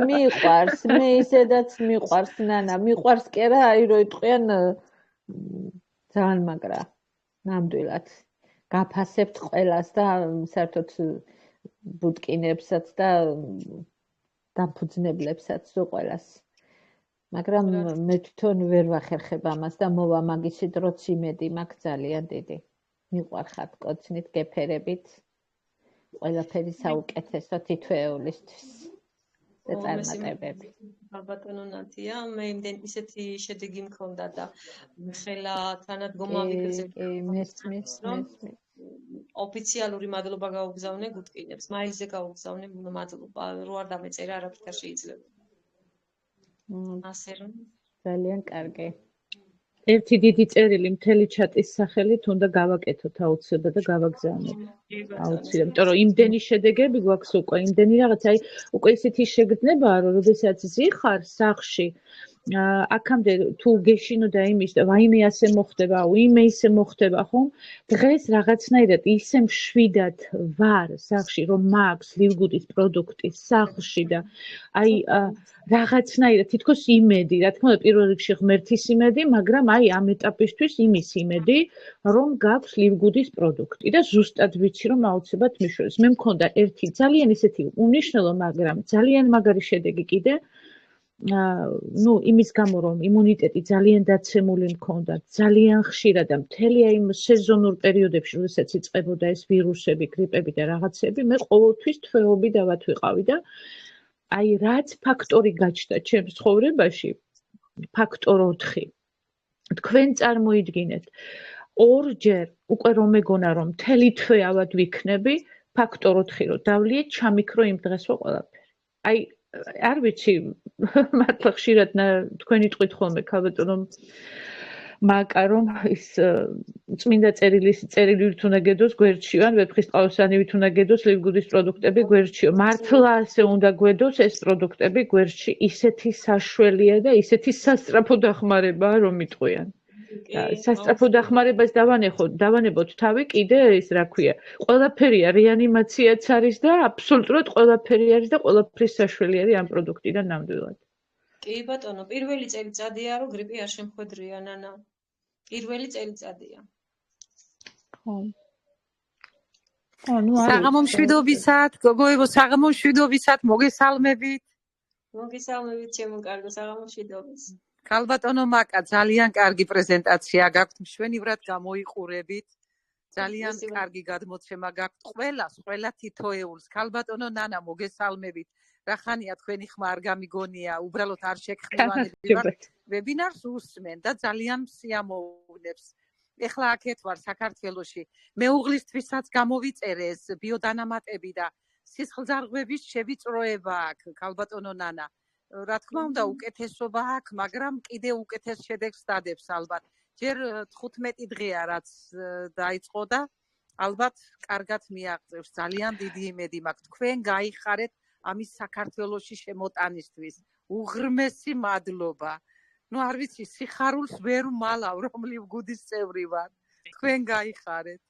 H: მე ისედაც მიყვარს, ნანა, მიყვარს კი არა, აი რო იტყვიან ძალიან მაგრა. ნამდვილად. გაფასებთ ყველას და საერთოდ ბუტკინებსაც და დამფუძნებლებსაც სულ ყველას. მაგრამ მე თვითონ ვერ ვახერხებ ამას და მოვა მაგისი დროც იმედი მაქვს ძალიან დიდი. მიყვარხართ კოცნით, გეფერებით. ყველაფერი საუკეთესო თითოეულისთვის. და წარმატებები.
B: ბატონო ნათია, მე იმდენ ისეთი შედეგი მქონდა და ხელა თანადგომა ვიგრძელდი.
H: მესმის.
B: ოფიციალური მადლობა გაუგზავნე გუტკინებს, მაილზე გაუგზავნე მადლობა, რო არ დამეწერა არაფერი არ შეიძლება. ასე რომ
H: ძალიან კარგი.
A: ერთი დიდი წერილი მთელი ჩატის სახელით უნდა გავაკეთოთ აუცილებლად და გავაგზავნოთ. აუცილებლად, იმიტომ რომ იმდენი შედეგები გვაქვს უკვე, იმდენი რაღაცა, აი უკვე ისეთი შეგრძნებაა, რომ როდესაც ზიხარ სახში, აქამდე თუ გეშინოდა იმის და ვაიმე ასე მოხდება, ვიმე ისე მოხდება, ხომ? დღეს რაღაცნაირად ისე მშვიდად ვარ სახში, რომ მაქვს ლივგუდის პროდუქტი სახლში და აი რაღაცნაირად თითქოს იმედი, რა თქმა უნდა, პირველ რიგში ღმერთის იმედი, მაგრამ აი ამ ეტაპისთვის იმის იმედი, რომ გაქვს ლივგუდის პროდუქტი და ზუსტად ვიცი, რომ აუცილებლად მიშვებს. მე მქონდა ერთი ძალიან ისეთი უნიშნელო, მაგრამ ძალიან მაგარი შედეგი კიდე. იმის გამო რომ იმუნიტეტი ძალიან დაცემული მქონდა, ძალიან ხშირად და მთელი აი იმ სეზონურ პერიოდებში, როდესაც იწყებოდა ეს ვირუსები, გრიპები და რაღაცები, მე ყოველთვის თვეობიდავად ვიყავი და აი რაც ფაქტორი გაჩნდა ჩემს ცხოვრებაში, ფაქტორ 4. თქვენ წარმოიდგინეთ, ორჯერ უკვე რომ მეგონა რომ მთელი თვე ავად ვიქნები, ფაქტორ 4 რო დავლიე, ჩამიქრო იმ დღესვე ყველაფერი. აი არ ვიცი, მართლა ხშირად თქვენი ტყვით ხოლმე ქალბატონო მაკა რომ ის წმინდა წერილით უნდა გედოს გვერდში, ან ვეფხისტყაოსანივით უნდა გედოს ლივგუდის პროდუქტები გვერდში. მართლა ასე უნდა გვედოს ეს პროდუქტები გვერდში, ისეთი საშველია და ისეთი სასწრაფო დახმარებაა რომ იტყვიან. სასწრაფო დახმარებას დავანებოთ თავი კიდე ის რა ქვია, ყველაფერია, რეანიმაციაც არის და აბსოლუტურად ყველაფერი არის და ყველაფრის საშველი არის ამ პროდუქტიდან ნამდვილად.
B: კი ბატონო, პირველი წელიწადია რომ გრიპი არ შემხვედრია ნანა. პირველი წელიწადია.
A: ხო.
I: საღამომშვიდობისად, გოგოებო, საღამომშვიდობისად, მოგესალმებით.
B: მოგესალმებით, ჩემო კარგო, საღამომშვიდობის.
I: ქალბატონო მაკა, ძალიან კარგი პრეზენტაცია გაქვთ, მშვენივრად გამოიყურებით. ძალიან კარგი გადმოცემა გაქვთ ყველა თითოეულს. ქალბატონო ნანა, მოგესალმებით. რახანია თქვენი ხმა არ გამიგონია, უბრალოდ არ შეგხმევანებივარ. ვებინარს უსმენ და ძალიან სიამოვნებს. ეხლა აქეთ ვარ საქართველოში. მეუღლისთვისაც გამოვიწერე ეს ბიოდანამატები და სისხლძარღვების შევიწროება აქვს, ქალბატონო ნანა. რა თქმა უნდა, უკეთესობა აქვს, მაგრამ კიდე უკეთეს შედეგს დადებს ალბათ. ჯერ 15 დღეა რაც დაიწყო და ალბათ კარგად მიაღწევს. ძალიან დიდი იმედი მაქვს. თქვენ გაიხარეთ ამის საქართველოში შემოტანისთვის. უღრმესი მადლობა. არ ვიცი, სიხარულს ვერ მალავ, რომ ლივგუდის წევრი ვარ. თქვენ გაიხარეთ.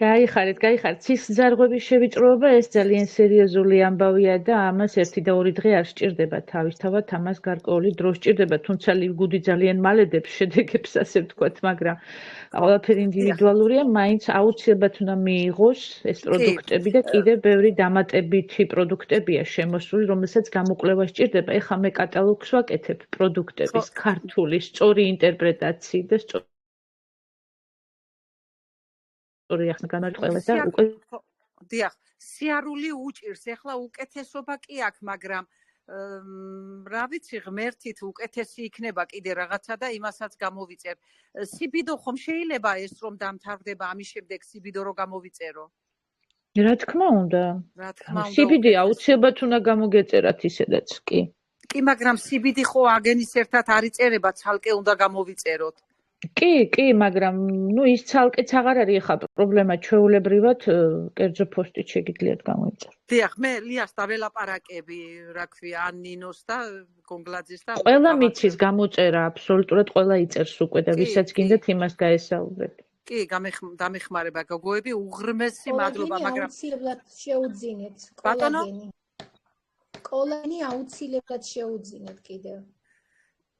A: გაიხარეთ. ცის ძარღვების შევიწროება ეს ძალიან სერიოზული ამბავია და ამას 1 და 2 დღე არ სჭირდება თავისთავად, ამას გარკვეული დრო სჭირდება, თუმცა ლივგუდი ძალიან მალე დებს შედეგებს, ასე ვთქვათ, მაგრამ ყველაფერი ინდივიდუალურია, მაინც აუცილებლად უნდა მიიღოს ეს პროდუქტები და კიდევ ბევრი დამატებითი პროდუქტებია შემოსული, რომელსაც გამოკვლევა სჭირდება. ეხლა მე კატალოგს ვაკეთებ პროდუქტების ქართული სწორი ინტერპრეტაციით და
I: დიახ, სიარული უჭირს, ეხლა უკეთესობა კი აქვს, მაგრამ რა ვიცი, ღმერთით უკეთესი იქნება კიდე რაღაცა და იმასაც გამოვიწერ. სიბიდო ხომ შეიძლება ეს რომ დამთავრდება, ამის შემდეგ სიბიდო რო გამოვიწერო?
A: რა თქმა უნდა. სიბიდი აუცილებლად უნდა გამოგეწერათ ისედაც კი.
I: კი, მაგრამ სიბიდი ხო აგენის ერთად არ იწერება, ცალკე უნდა გამოვიწეროთ.
A: კი, მაგრამ ის ცალკეც აღარ არის ახლა პრობლემა ჩვეულებრივად კერძო პოსტით შეგიძლიათ გამოიწეროთ.
I: დიახ, მე ლიას დაველაპარაკები, რა ქვია, ან ნინოს და გონგლაძეს და
A: ყველა მიცის გამოწერა, აბსოლუტურად ყველა იწერს უკვე და ვისაც გინდათ იმას გაესაუბრეთ.
I: კი, დამეხმარება გოგოები, უღრმესი მადლობა, მაგრამ
E: აუცილებლად შეუძინეთ კოლაგენი. კოლაგენი აუცილებლად შეუძინეთ კიდევ.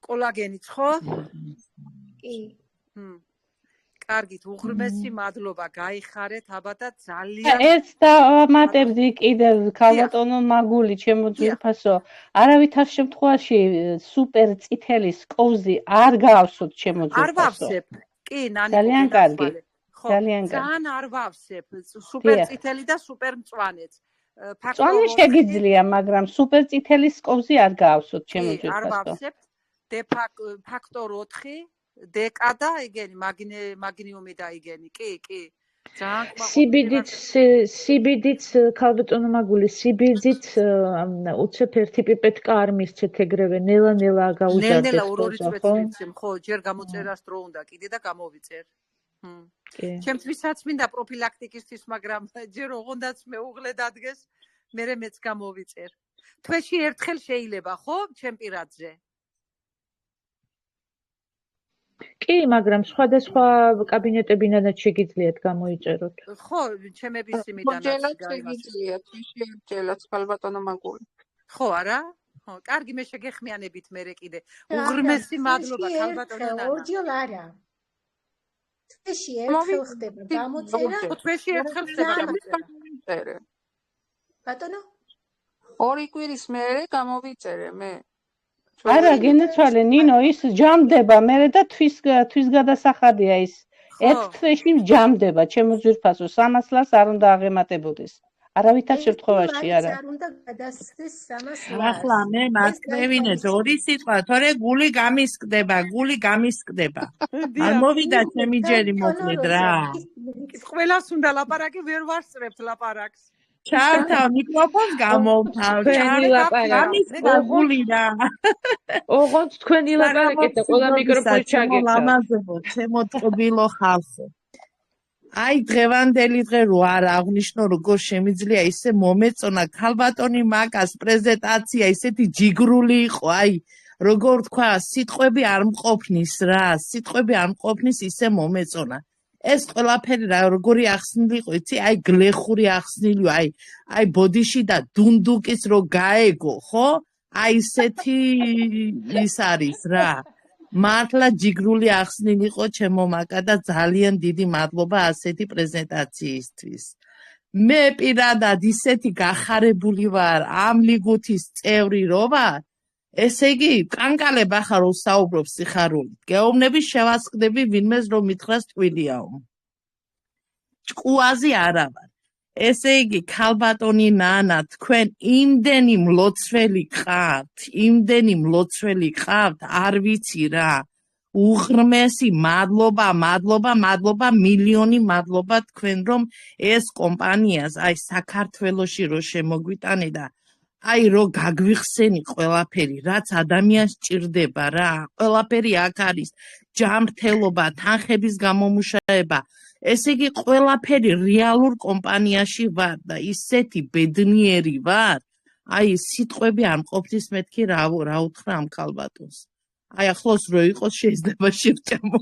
I: კოლაგენიც ხო?
E: კი.
I: კარგით, უღრმესი მადლობა, გაიხარეთ აბა და ძალიან
D: ეს დავამატებდი კიდევ ქალბატონო მაგული, ჩემო ძვირფასო, არავითარ შემთხვევაში სუპერ წითელი სკოვზი არ გავსოთ, ჩემო ძვირფასო.
I: არ ვავსებ. კი, ნანი
D: ძალიან კარგი.
I: ძალიან არ ვავსებ სუპერ წითელი და სუპერ მწვანეც.
D: მწვანე შეგიძლია, მაგრამ სუპერ წითელი სკოვზი არ გავსოთ, ჩემო ძვირფასო.
I: არ ვავსებ. ფაქტორ 4 დეკა და იგენი მაგნიუმი და იგენი. კი.
A: სიბიდიც ქალბატონო მაგული, სიბიდიც უცებ ერთი პიპეტკა არ მისცეთ ეგრევე, ნელა გაუჯარდეთ.
I: ნელა ორი წვეცრიცი, ხო, ჯერ გამოწერას დრო უნდა კიდე და გამოვიწერ. ჩემთვისაც მინდა პროფილაქტიკისთვის, მაგრამ ჯერ ოღონდაც მეუღლე დადგეს, მერე მეც გამოვიწერ. თვეში ერთხელ შეიძლება, ხო, ჩემ პირადზე?
A: კი, მაგრამ სხვადასხვა კაბინეტებინადაც შეგიძლიათ გამოიწეროთ.
I: ხო, ჩემების იმიდანაც
J: შეგიძლიათ, შეერჩელოთ ქალბატონო მაგული.
I: ხო, არა? ხო, კარგი, მე შეგეხმიანებით მერე კიდე. უღრმესი მადლობა ქალბატონო ნანა.
E: ორჯერ არა. თვეში ერთხელ ხდება გამოწერა.
I: თვეში ერთხელ ხდება გამოწერა.
E: ბატონო?
J: 2 კვირის მერე გამოვიწერე მე.
D: არა, გენეცვალე, ნინო, ის ჯამდება მერე და თვის გადასახადია ის. ერთ თვეში ჯამდება, ჩემო ძვირფასო, 300 ლარს არ უნდა აღემატებოდეს. არავითარ შემთხვევაში არა.
E: არ უნდა გადასცეს 300 ლარს.
G: ახლა მე მაკრევინეთ ორი სიტყვა, თორე გული გამისკდება. არ მოვიდა ჩემი ჯერი მოკლედ რა.
I: ყველას უნდა ლაპარაკი, ვერ ვარსწრებთ ლაპარაკს.
G: ჩართავ მიკროფონს გამოვთავ. გული რა.
A: ოღონდ თქვენი ლაპარაკეთ და ყველა მიკროფონს ჩაგეცა.
G: ლამაზებო, ჩემო ტყბილო ხალხო. აი დღევანდელი დღე რო არ აღნიშნო როგორ შემიძლია ისე მომეწონა ქალბატონი მაკას პრეზენტაცია ისეთი ჯიგრული იყო, აი როგორ თქვა, სიტყვები არ მყოფნის რა, სიტყვები არ მყოფნის ისე მომეწონა. ეს ყველაფერი რა როგორი ახსნილი იყო, იცი, აი გლეხური ახსნილი, აი ბოდიში და დუნდუკის რო გაეგო, ხო? აი ესეთი ის არის რა. მართლა ჯიგრული ახსნილი იყო ჩემო მაკა და ძალიან დიდი მადლობა ასეთი პრეზენტაციისთვის. მე პირადად ისეთი გახარებული ვარ ამ ლიგუთის წევრი რო ვარ, ესე იგი, კანკალებ ახლა რო საუბრობ სიხარულით, გეუბნები შევასყდები ვინმეს რომ მითხრას ტყუილიაო. ჭკუაზი არა ვარ. ესე იგი, ქალბატონი ნანა, თქვენ იმდენი მლოცველი ყავთ, არ ვიცი რა. უღრმესი მადლობა, მილიონი მადლობა თქვენ რომ ეს კომპანიას, აი საქართველოში რო შემოგვიტანე და აი რო გაგვიხსენი ყველაფერი, რაც ადამიანს ჭირდება რა. ყველაფერი აქ არის, ჯანმრთელობა, თანხების გამომუშავება. ესე იგი, ყველაფერი რეალურ კომპანიაში ვარ და ისეთი ბედნიერი ვარ. აი სიტყვები არ მყოფნის მეთქი რა უთხრა ამ ქალბატონს. აი ახლოს რო იყოს შეიძლება შევჭამო.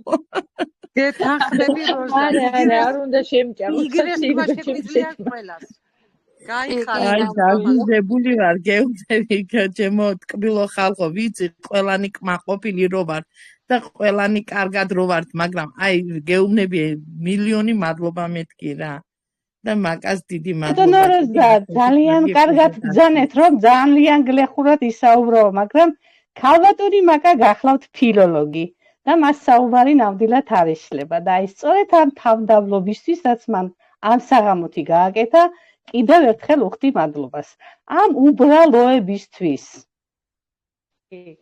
I: გეთანხმები როზა,
A: არ უნდა შემჭამო.
I: იგრესმა შეგვიძლია ყველას. გაიხარე.
G: აი დაგიზებული ვარ გეუბნები ჩემო ტკბილო ხალხო ვიცი ყველანი კმაყოფილი რო ვარ და ყველანი კარგად რო ვართ მაგრამ აი გეუბნები მილიონი მადლობა მეთქი რა და მაგას დიდი მადლობა
D: ძალიან კარგად ბრძანეთ რომ ძალიან გლეხურად ისაუბრო მაგრამ ქალბატონი მაკა გახლავთ ფილოლოგი და მას საუბარი ნამდვილად არ იშლება და აი სწორედ ამ თავდავლობისთვის რაც მან ამ საღამოთი გააკეთა კიდევ ერთხელ უხდი მადლობას ამ უბრალოებისთვის.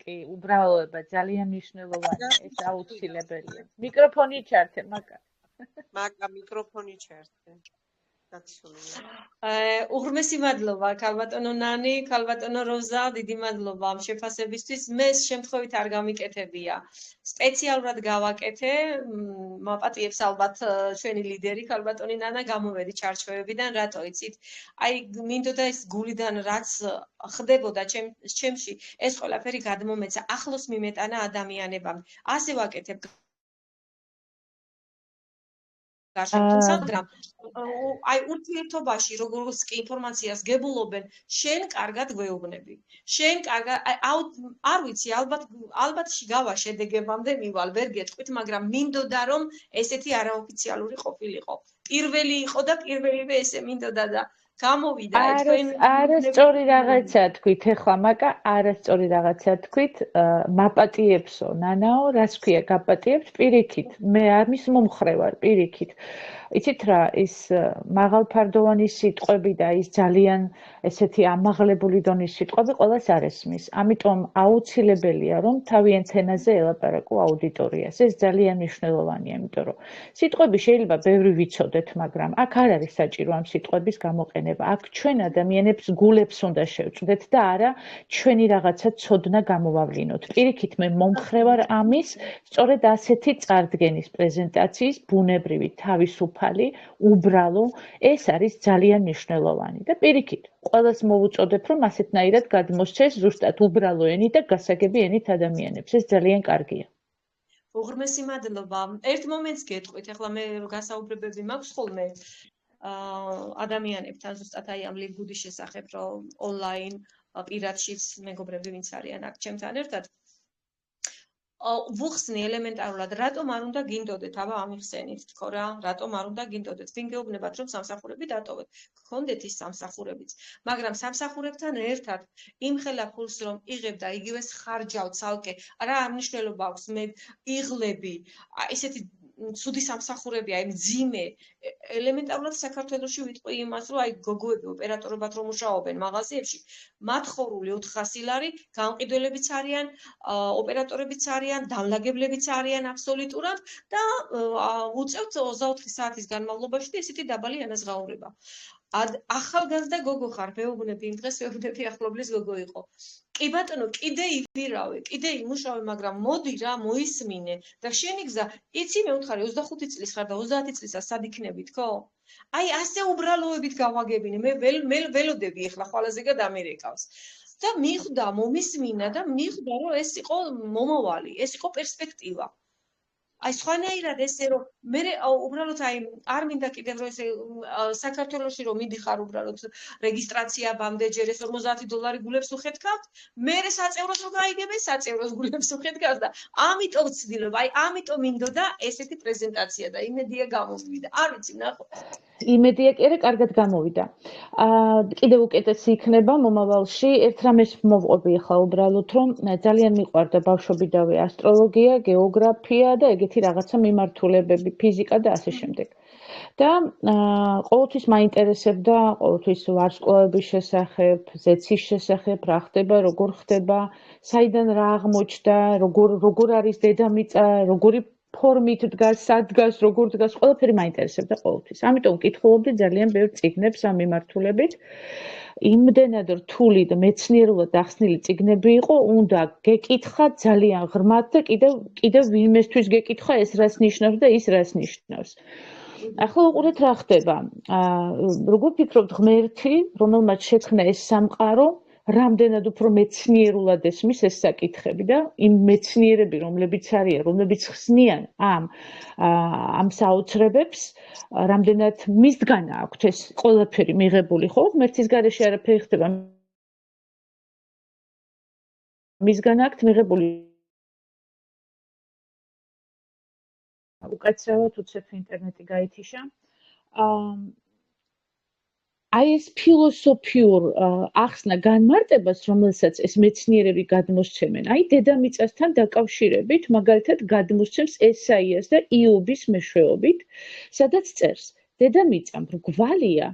A: კი, უბრალოება ძალიან მნიშვნელოვანია, ეს აუცილებელია. მიკროფონი ჩართე,
C: მაკა მიკროფონი ჩართე.
B: უღრმესი მადლობა ქალბატონო ნანი, ქალბატონო როზა, დიდი მადლობა ამ შეფასებისთვის. მე შემთხვევით არ გამიკეთებია. სპეციალურად გავაკეთე, მაპატიებს ალბათ ჩვენი ლიდერი ქალბატონი ნანა გამოვედი ჩარჩოებიდან, რატო იცით? აი მინდოდა ეს გულიდან რაც ხდებოდა ჩემში, ეს ყველაფერი გადმომეცა, ახლოს მიმეტანა ადამიანებამ. ასე ვაკეთებ მაგრამ აი ურთიერთობაში როგორც კი ინფორმაციას გებულობენ შენ კარგად გვეუბნები შენ კარგად არ ვიცი ალბათ შიგავა შედეგებამდე მივალ ვერ გეტყვით მაგრამ მინდოდა რომ ესეთი არაოფიციალური ყოფილიყო პირველი იყო და პირველივე ესე მინდოდა და გამოვიდა
A: არასწორი რაღაცა თქვით ეხლა მაკა არასწორი რაღაცა თქვით მაპატიებსო ნანაო რას ქვია გაპატიებთ პირიქით მე ამის მომხრე ვარ პირიქით იცით რა ის მაღალფარდოვანი სიტყვები და ის ძალიან ესეთი ამაღლებული დონის სიტყვები ყველას არ ესმის ამიტომ აუცილებელია რომ თავიანთ ენაზე ელაპარაკო აუდიტორიას ეს ძალიან მნიშვნელოვანია იმიტომ რომ სიტყვები შეიძლება ბევრი ვიცოდეთ მაგრამ აქ არ არის საჭირო ამ სიტყვების გამოყენება აქ ჩვენ ადამიანებს გულებს უნდა შევჭდეთ და არა ჩვენი რაღაცა ცოდნა გამოვავლინოთ პირიქით მე მომხრე ვარ ამის სწორედ ასეთი წარდგენის პრეზენტაციის ბუნებრივი თავისუფალი უბრალო ეს არის ძალიან მნიშვნელოვანი და პირიქით ყველას მოვუწოდებ რომ ასეთნაირად გადმოსცეს ზუსტად უბრალო ენით და გასაგები ენით ადამიანებს ეს ძალიან კარგია
B: უღრმესი მადლობა ერთ მომენტს გეტყვით ახლა მე გასაუბრებები მაქვს ხოლმე ადამიანებთან ზუსტად აი ამ ლიბგუდის შესახებ რომ ონლაინ პირადშიც მეგობრები ვინც არიან აქ ჩემთან ერთად ვუხსნი ელემენტარულად რატომ არ უნდა გინდოდეთ აბა ამიხსენით თქო რა რატომ არ უნდა გინდოდეთ ვინ გეუბნებათ რომ სამსახურები დატოვეთ გქონდეთ ის სამსახურებიც მაგრამ სამსახურებთან ერთად იმხელა ფულს რომ იღებ და იგივე ხარჯავ ცალკე რა არ მნიშვნელობა აქვს მე იღლები ესეთი ცუდი სამსახურები აი მძიმე ელემენტარულად საქართველოში ვიტყვი იმას რომ აი გოგოები ოპერატორებად რომ მუშაობენ მაღაზიებში მათ ხორული 400 ლარი გამყიდველებიც არიან ოპერატორებიც არიან დამლაგებლებიც არიან აბსოლუტურად და უწევთ 24 საათის განმავლობაში და ესეთი დაბალი ანაზღაურება ახალგაზრდა გოგო ხარ მეუბნები იმ დღეს მეუბნები ახლობლის გოგო იყო კი ბატონო კიდე ივირავე კიდე იმუშავე მაგრამ მოდი რა მოისმინე და შენი გზა იცი მე ვთხარი 25 წლის ხარ და 30 წლისა სად იქნები თქო აი ასე უბრალოებით გავაგებინე მე ველოდები ახლა ხვალაზეგად ამერიკავს და მიხვდა მომისმინა და მიხვდა რომ ეს იყო მომავალი ეს იყო პერსპექტივა აი სხვანაირად ესე რომ მე უბრალოდ აი არ მინდა კიდევ რომ ესე საქართველოში რომ მიდიხარ უბრალოდ რეგისტრაციაბამდე ჯერ ეს $50 გულებს უხეთქავთ მე საწევროს რომ გაიგებენ საწევროს გულებს უხეთქავს და ამიტომ ვცდილობ აი ამიტომ მინდოდა ესეთი პრეზენტაცია და იმედია გამოვიდა არ ვიცი ნახოთ
A: იმედია კი არა კარგად გამოვიდა კიდევ უკეთესი იქნება მომავალში ერთ რამეს მოვყვები ახლა უბრალოდ რომ ძალიან მიყვარდა ბავშვობიდანვე ასტროლოგია გეოგრაფია და ეგეთი რაღაცა მიმართულებები ფიზიკა და ასე შემდეგ და ყოველთვის მაინტერესებდა ყოველთვის ვარსკვლავების შესახებ ზეცის შესახებ რა ხდება როგორ ხდება საიდან რა აღმოჩნდა როგორ არის დედამიწა როგორი ფორმით დგას, სად დგას, როგორ დგას, ყველაფერი მაინტერესებდა ყოველთვის. ამიტომ ვკითხულობდი ძალიან ბევრ წიგნებს ამ მიმართულებით. იმდენად რთული და მეცნიერულად ახსნილი წიგნები იყო, უნდა გეკითხა ძალიან ღრმად და კიდევ ვინმესთვის გეკითხა ეს რას ნიშნავს და ის რას ნიშნავს. ახლა უყურეთ რა ხდება. როგორ ფიქრობთ ღმერთი, რომელმაც შექმნა ეს სამყარო, რამდენად უფრო მეცნიერულად ესმის ეს საკითხები და იმ მეცნიერები, რომლებიც არიან, რომლებიც ხსნიან ამ საოცრებებს, რამდენად მისგან აქვთ ეს ყველაფერი მიღებული, ხო? ღმერთის გარეშე არაფერი ხდება. მისგან აქვთ მიღებული უკაცრავად უცებ ინტერნეტი გაითიშა. აი ეს ფილოსოფიურ ახსნა განმარტებას, რომელსაც ეს მეცნიერები გადმოსცემენ, აი დედამიწასთან დაკავშირებით, მაგალითად გადმოსცემს ესაიას და იობის მეშვეობით, სადაც წერს: დედამიწა მრგვალია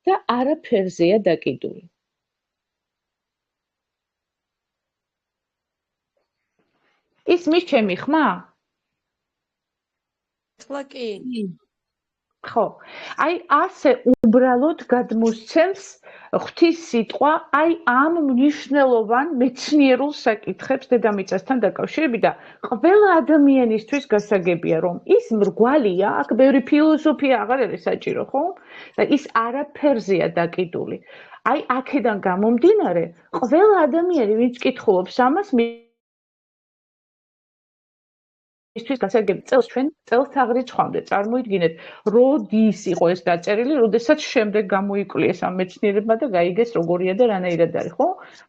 A: და არაფერზეა დაკიდული. ისმის ჩემი ხმა?
C: ხლა კი.
A: ხო, აი ასე უბრალოდ გადმოსცემს ღვთის სიტყვა აი ამ მნიშვნელოვან მეცნიერულ საკითხებს დედამიწასთან დაკავშირებით და ყველა ადამიანისთვის გასაგებია, რომ ის მრგვალია, აქ ბევრი ფილოსოფია აღარ არის საჭირო, ხო? და ის არაფერზეა დაკიდული. აი აქედან გამომდინარე, ყველა ადამიანი, ვინც კითხულობს ამას, ისთვის გასაგები წელს ჩვენ წელთაღრიცხვამდე წარმოიდგინეთ, როდის იყო ეს დაწერილი, როდესაც შემდეგ გამოიკვლიეს ამ მეცნიერებმა და გაიგეს როგორია და რანაირად არის, ხო?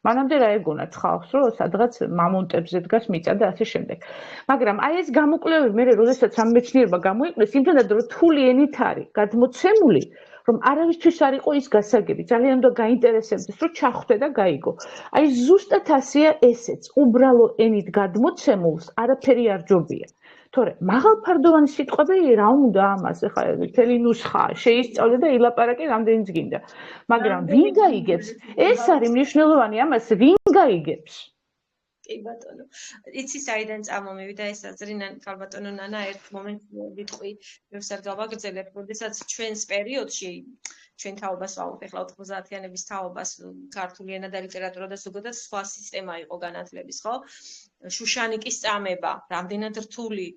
A: მანამდე რა ეგონათ ხალხს, რომ სადღაც მამონტებზე დგას მიწა და ასე შემდეგ. მაგრამ აი ეს გამოკვლევები მე როდესაც ამ მეცნიერებმა გამოიკვლიეს, იმდენად რომ რთული ენით არის გადმოცემული, რომ არავისთვის არ იყო ის გასაგები, ძალიან უნდა გაინტერესებდეს, რომ ჩახვდე და გაიგო. აი ზუსტად ასეა ესეც, უბრალო ენით გადმოცემულს არაფერი არ ჯობია. თორე მაღალფარდოვანი სიტყვები რა უნდა ამას, ეხლა მთელი ნუსხაა, შეისწავლე და ილაპარაკე რამდენიც გინდა. მაგრამ ვინ გაიგებს? ეს არის მნიშვნელოვანი, ამას ვინ გაიგებს?
B: კი ბატონო. იცი საიდან წამომივიდა ეს აზრიდან, ქალბატონო ნანა, ერთ მომენტს ვიტყვი, ბევრს არ გავაგრძელებ, როდესაც ჩვენს პერიოდში ჩვენ თაობას ვავთ, ეხლა 90-იანების თაობას, ქართული ენა და ლიტერატურა და ზოგადად სხვა სისტემა იყო განათლების, ხო? შუშანიკის წამება, რამდენად რთული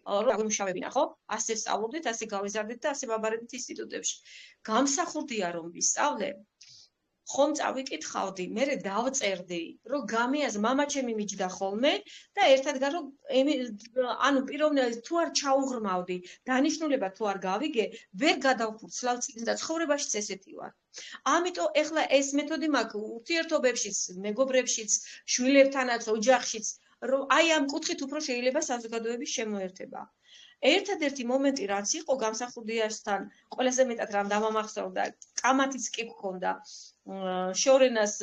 B: როგორ მუშავებინა, ხო? ასე სწავლობდით, ასე გავიზარდეთ და ასე ვაბარებდით ინსტიტუტებში. გამსახურდია რომ ვისწავლე, ხომ წავიკითხავდი, მერე დავწერდი, რომ გამიაზ მამაჩემი მიჯდა ხოლმე და ერთად გარო ანუ პიროვნებად თუ არ ჩაუღრმავდი, დანიშნულება თუ არ გავიგე, ვერ გადავფურცლავ წინს და ცხოვრებაშიც ესეთი ვარ. ამიტომ ეხლა ეს მეთოდი მაქვს ურთიერთობებშიც, მეგობრებშიც, შვილებთანაც, ოჯახშიც, რომ აი ამ კუთხით უფრო შეიძლება საზოგადოების შემოერთება. ერთადერთი მომენტი რაც იყო გამსახურდიასთან ყველაზე მეტად რამ დამამახსოვრდა, კამათიც კი გქონდა, შორენას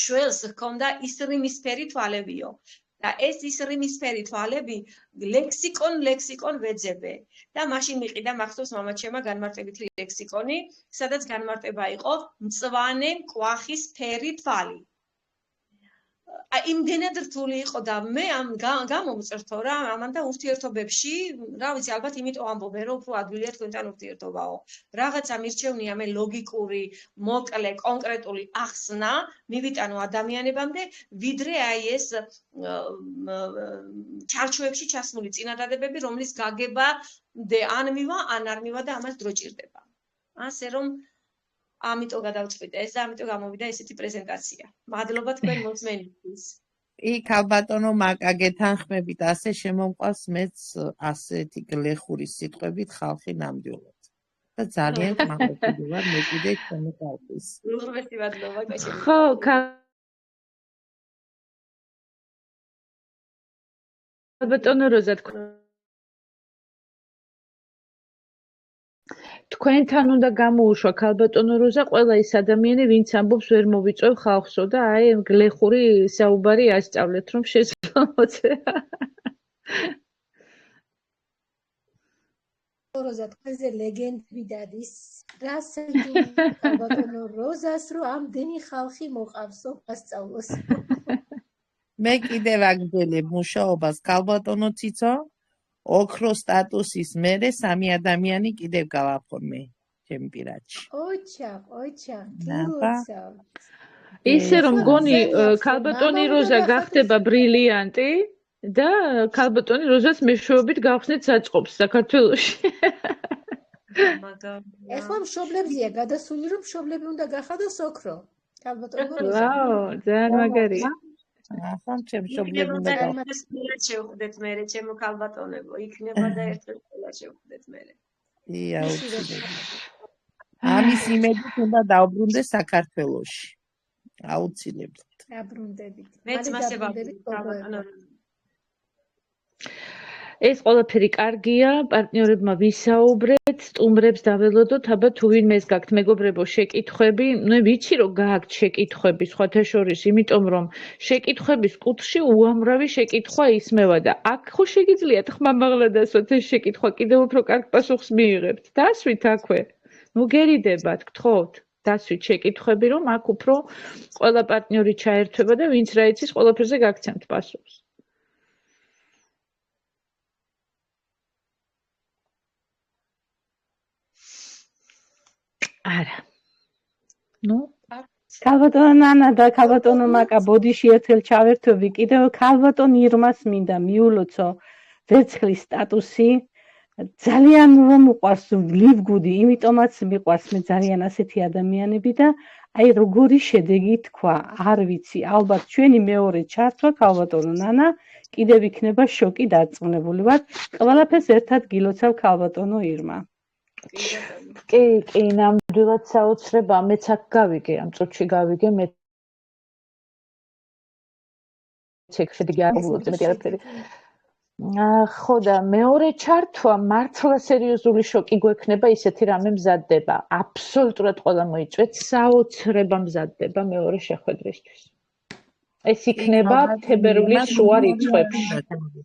B: შველს ჰქონდა ისრიმისფერი თვალებიო. და ეს ისრიმისფერი თვალები ლექსიკონ ვეძებე. და მაშინ მიყიდა მახსოვს მამაჩემმა განმარტებითი ლექსიკონი, სადაც განმარტება იყო მწვანე მკვახის ფერი თვალი. იმდენად რთული იყო და მე ამ გამომწრთო რა ამან და ურთიერთობებში, რა ვიცი, ალბათ იმიტომ ამბობენ, რომ უფრო ადვილია თქვენთან ურთიერთობაო. რაღაცა მირჩევნია მე ლოგიკური, მოკლე, კონკრეტული ახსნა, მივიტანო ადამიანებამდე, ვიდრე აი ეს ჩარჩოებში ჩასმული წინადადებები, რომლის გაგება ან მივა, ან არ მივა და ამას დრო ჭირდება. ასე რომ ამიტომ გადავწყვიტე ეს და ამიტომ გამოვიდა ესეთი პრეზენტაცია. მადლობა თქვენ მოსმენისთვის.
K: იქ ალბათონო მაკა გეთანხმებით, ასე შემომყვას მეც ასეთი გლეხური სიტყვებით ხალხი ნამდვილად. და ძალიან მადლობთ ვარ მე კიდე თქვენი ხალხის.
B: უღრმესი მადლობა კაშები.
A: ხო, ალბათონო როზა თქვენთან უნდა გამოუშვა ქალბატონო როზა ყველა ის ადამიანი, ვინც ამბობს ვერ მოვიწევ ხალხსო და აი გლეხური საუბარი ასწავლეთ, რომ შეიძლება მოწერა.
E: როზა თქვენზე ლეგენდები დადის. რა სეჯული ქალბატონო როზას, რომ ამდენი ხალხი მოყავსო ასწავლოს.
K: მე კიდევ აგრძელებ მუშაობას ქალბატონო ციცო. ოქრო სტატუსის მერე სამი ადამიანი კიდევ გავაფორმე ჩემი პირადში.
E: ოჩა, გილოცავ.
A: ისე რომ გონი ქალბატონი როზა გახდება ბრილიანტი და ქალბატონი როზას მეშვეობით გავხსნით საწყობს საქართველოში.
E: ეხლა მშობლებზეა გადასული, რომ მშობლები უნდა გახადოს ოქრო. ქალბატონო
A: ვაუ, ძალიან მაგარია.
K: ახლა ჩემ მშობლები უნდა
B: შევხვდეთ მე, ჩემო ქალბატონებო, იქნება და ერთად ყველა შევხვდეთ მე.
K: ამის იმედით უნდა დავბრუნდე საქართველოში. აუცილებლად.
E: დაბრუნდებით.
B: მეც მასებად ქალბატონო.
A: ეს ყველაფერი კარგია, პარტნიორებმა ვისაუბრეთ, სტუმრებს დაველოდოთ, აბა თუ ვინმეს გაქვთ მეგობრებო შეკითხვები, ნუ ვიცი რომ გაქვთ შეკითხვები სხვათა შორის, იმიტომ რომ შეკითხვების კუთხში უამრავი შეკითხვა ისმევა და აქ ხო შეგიძლიათ ხმამაღლა დასვათ ეს შეკითხვა, კიდევ უფრო კარგ პასუხს მიიღებთ. დასვით აქვე. ნუ გერიდებათ, გთხოვთ. დასვით შეკითხვები, რომ აქ უფრო ყველა პარტნიორი ჩაერთვება და ვინც რა იცის, ყველაფერზე გაგცემთ პასუხს. არა. ნუ
D: ქალბატონო ნანა და ქალბატონო მაკა ბოდიში ერთხელ ჩავერთვები, კიდევ ქალბატონ ირმას მინდა მიულოცო ვერცხლის სტატუსი. ძალიან რომ უყვარს ლივგუდი, იმიტომაც მიყვარს მე ძალიან ასეთი ადამიანები და აი როგორი შედეგი თქვა, არ ვიცი, ალბათ ჩვენი მეორე ჩართვა ქალბატონო ნანა კიდევ იქნება შოკი დარწმუნებული ვარ. ყველაფერს ერთად გილოცავ ქალბატონო ირმა.
A: კი, ნამდვილად საოცრება, მეც აქ გავიგე, ამ წუთში გავიგე, მე შედეგი არ ვულოცე, მეტი არაფერი. ხო და მეორე ჩართვა მართლა სერიოზული შოკი გვექნება, ისეთი რამე მზადდება. აბსოლუტურად ყველა მოიწვეთ, საოცრება მზადდება მეორე შეხვედრისთვის. ეს იქნება თებერვლის შუა რიცხვებში.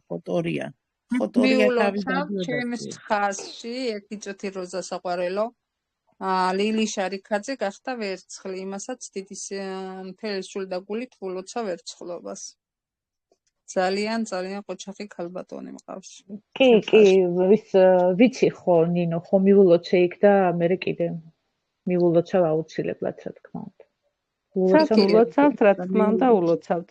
K: ფოტორია.
J: მიულოცავ ჩემს ხაზში, ერთი წუთი როზა საყვარელო. ლილი შარიქაძე გახდა ვერცხლი, იმასაც დიდი მთელი სული და გულით ვულოცავ ვერცხლობას. ძალიან ყოჩახი ქალბატონი მყავს.
A: კი, ვიცი ხო, ნინო, ხო მივულოცე იქ და მე კიდე მივულოცავ აუცილებლად, რა თქმა უნდა.
D: ულოცავთ, რა თქმა უნდა, ულოცავთ.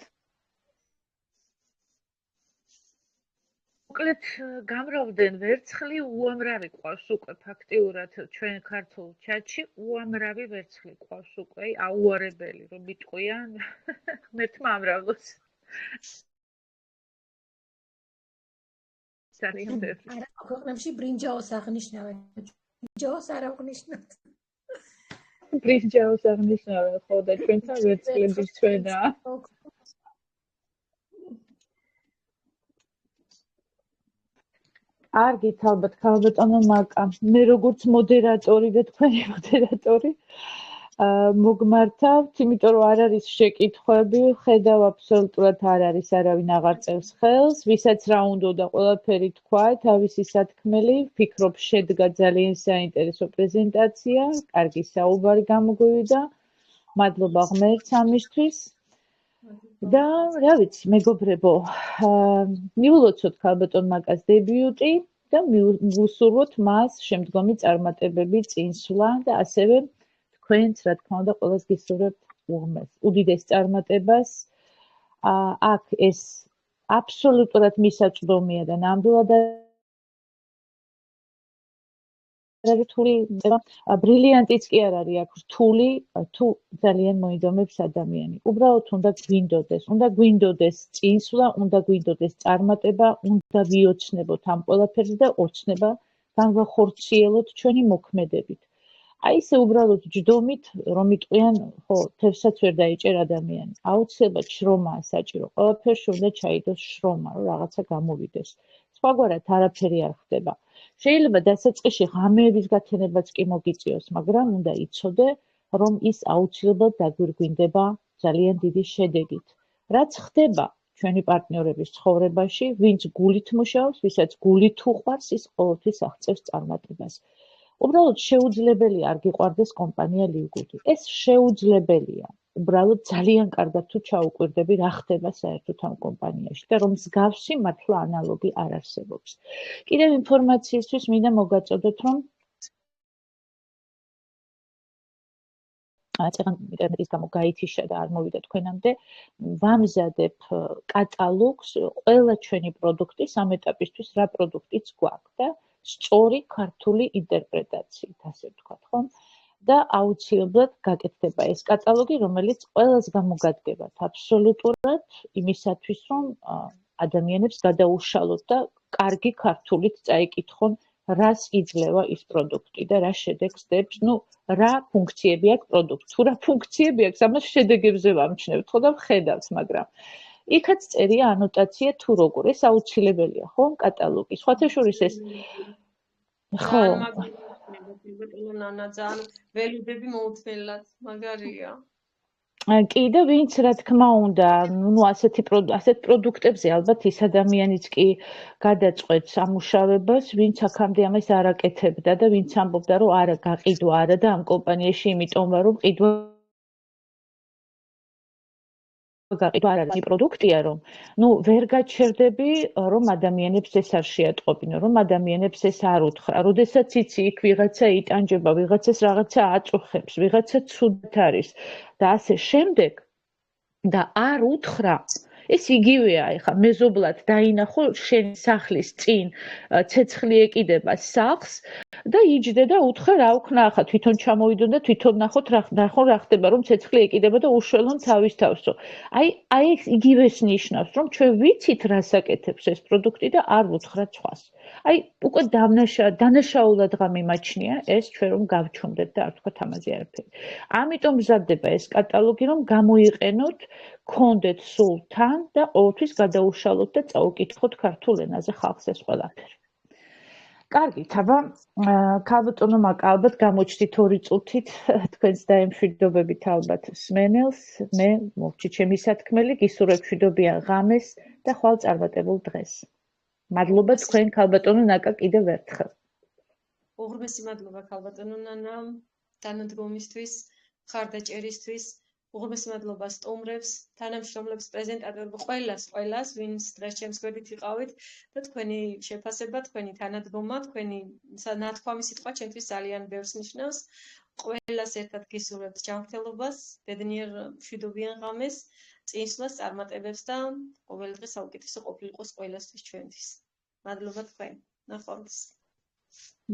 A: მოკლედ გამრავდნენ ვერცხლი უამრავი ყავს უკვე ფაქტიურად ჩვენ ქართულ ჩატში უამრავი ვერცხლი ყავს უკვე აუარებელი რომ იტყვიან ღმერთმა ამრავლოს
E: არა ქვეყნებში ბრინჯაოს აღნიშნავენ ბრინჯაოს არ აღნიშნავთ
A: ბრინჯაოს აღნიშნავენ ხო და ჩვენთან ვერცხლები ჩვენა არგით ალბათ ქალბატონო მაკა მე როგორც მოდერატორი და თქვენი მოდერატორი მოგმართავთ იმიტომ რომ არ არის შეკითხვები ხედავ აბსოლუტურად არ არის არავინ აღარ წერს ხელს ვისაც რა უნდა და ყველაფერი თქვა თავისი სათქმელი ვფიქრობ შედგა ძალიან საინტერესო პრეზენტაცია კარგი საუბარი გამოგვივიდა მადლობა ღმერთს ამისთვის და რა ვიცი მეგობრებო მიულოცოთ ქალბატონ მაკას დებიუტი და მივუსურვოთ მას შემდგომი წარმატებები წინსვლა და ასევე თქვენც რა თქმა უნდა ყველას გისურვებთ უღმეს უდიდეს წარმატებას აქ ეს აბსოლუტურად მისაწვდომია და ნამდვილად რთული ბრილიანტიც კი არ არის აქ რთული თუ ძალიან მოიდომებს ადამიანი უბრალოდ უნდა გვინდოდეს წინსვლა უნდა გვინდოდეს წარმატება უნდა ვიოცნებოთ ამ ყველაფერზე და ოცნება განვახორციელოთ ჩვენი მოქმედებით აი ესე უბრალოდ ჯდომით რომ იტყვიან ხო თევსაც ვერ დაიჭერ ადამიანი აუცილებლად შრომაა საჭირო ყველაფერში უნდა ჩაიდოს შრომა რომ რაღაცა გამოვიდეს სხვაგვარად არაფერი არ ხდება შეიძლება დასაწყისში ღამეების გათენებაც კი მოგიწიოს, მაგრამ უნდა იცოდე, რომ ის აუცილებლად დაგვირგვინდება ძალიან დიდი შედეგით. რაც ხდება ჩვენი პარტნიორების ცხოვრებაში, ვინც გულით მუშაობს, ვისაც გულით უყვარს, ის ყოველთვის აღწევს წარმატებას. უბრალოდ შეუძლებელია არ გიყვარდეს კომპანია ლივგუდი. ეს შეუძლებელია. უბრალოდ ძალიან კარგად თუ ჩაუკვირდები რა ხდება საერთოდ ამ კომპანიაში და რომ მსგავსი მართლა ანალოგი არ არსებობს. კიდევ ინფორმაციისთვის მინდა მოგაწოდოთ რომ წეგან ინტერნეტის გამო გაითიშა და არ მოვიდა თქვენამდე ვამზადებ კატალოგს ყველა ჩვენი პროდუქტის ამ ეტაპისთვის რა პროდუქტიც გვაქვს და სწორი ქართული ინტერპრეტაციით, ასე ვთქვათ, ხო? და აუცილებლად გაკეთდება ეს კატალოგი, რომელიც ყველას გამოგადგებათ აბსოლუტურად იმისათვის, რომ ადამიანებს გადაუშალოთ და კარგი ქართულით წაიკითხონ, რას იძლევა ის პროდუქტი და რა შედეგს დებს, რა ფუნქციები აქვს პროდუქტს. თუ რა ფუნქციები აქვს, ამას შედეგებზე ვამჩნევთ, ხო და ვხედავთ, მაგრამ იქაც წერია ანოტაცია თუ როგორ, ეს აუცილებელია, ხო, კატალოგი. სხვათა შორის ეს ხო
B: ძალიან ველოდები მოუთმელად, მაგარია.
A: კი და ვინც რა თქმა უნდა, ასეთ პროდუქტებზე ალბათ ის ადამიანიც კი გადაწყვეტს ამუშავებას, ვინც აქამდე ამას არ აკეთებდა და ვინც ამბობდა, რომ არა გაყიდვა არა და ამ კომპანიაში იმიტომ რომ ყიდვა გაყიდვა არ არის პროდუქტია, რომ ვერ გაჩერდები, რომ ადამიანებს ეს არ შეატყობინო, რომ ადამიანებს ეს არ უთხრა. როდესაც იცი, იქ ვიღაცა იტანჯება, ვიღაცას რაღაცა აწუხებს, ვიღაცა ცუდად არის და ასე შემდეგ და არ უთხრა, ეს იგივეა, ეხლა მეზობლად დაინახო შენ სახლის წინ ცეცხლი ეკიდება სახლს და იჯდე და უთხრა რა ვქნა ახლა თვითონ ჩამოვიდონ და თვითონ ნახოთ რა ხდება რომ ცეცხლი ეკიდება და უშველონ თავის თავსო. აი ეს იგივეს ნიშნავს რომ ჩვენ ვიცით რას აკეთებს ეს პროდუქტი და არ ვუთხრათ სხვას. აი უკვე დანაშაულად გამიმაჩნია ეს ჩვენ რომ გავჩუმდეთ და არ ვთქვათ ამაზე არაფერი. ამიტომ მზადდება ეს კატალოგი რომ გამოიყენოთ, გქონდეთ სულ თან და ყოველთვის გადაუშალოთ და წაუკითხოთ ქართულ ენაზე ხალხს ეს ყველაფერი. კარგით, აბა ქალბატონო მაკა ალბათ გამოჩდით 2 წუთით თქვენს დაემშვიდობებით ალბათ სმენელს, მე მოვჭი ჩემი სათქმელი, გისურვებ მშვიდობიან ღამეს და ხვალ წარმატებულ დღეს. მადლობა თქვენ ქალბატონო ნაკა კიდევ ერთხელ.
B: უღრმესი მადლობა ქალბატონო ნანა თანადგომისთვის, მხარდაჭერისთვის. უღრმესი მადლობა სტუმრებს, თანამშრომლებს, პრეზენტატორებს, ყველას, ვინც დღეს ჩემს გვერდით იყავით და თქვენი შეფასება, თქვენი თანადგომა, თქვენი ნათქვამი სიტყვა ჩემთვის ძალიან ბევრს ნიშნავს. ყველას ერთად გისურვებთ ჯანმრთელობას, ბედნიერ მშვიდობიან ღამეს, წინსვლას, წარმატებებს და ყოველი დღე საუკეთესო ყოფილიყოს ყველასთვის ჩვენთვის. მადლობა თქვენ. ნახვამდის.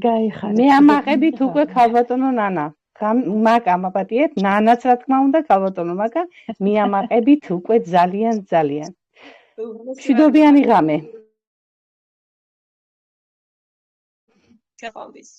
A: გაიხარეთ.
D: მე ამაყებით უკვე ქალბატონო ნანა. მაკა მაპატიეთ, ნანაც რა თქმა უნდა, ქალბატონო მაკა, მიამაყებით უკვე ძალიან. მშვიდობიანი ღამე.
B: გახამდის.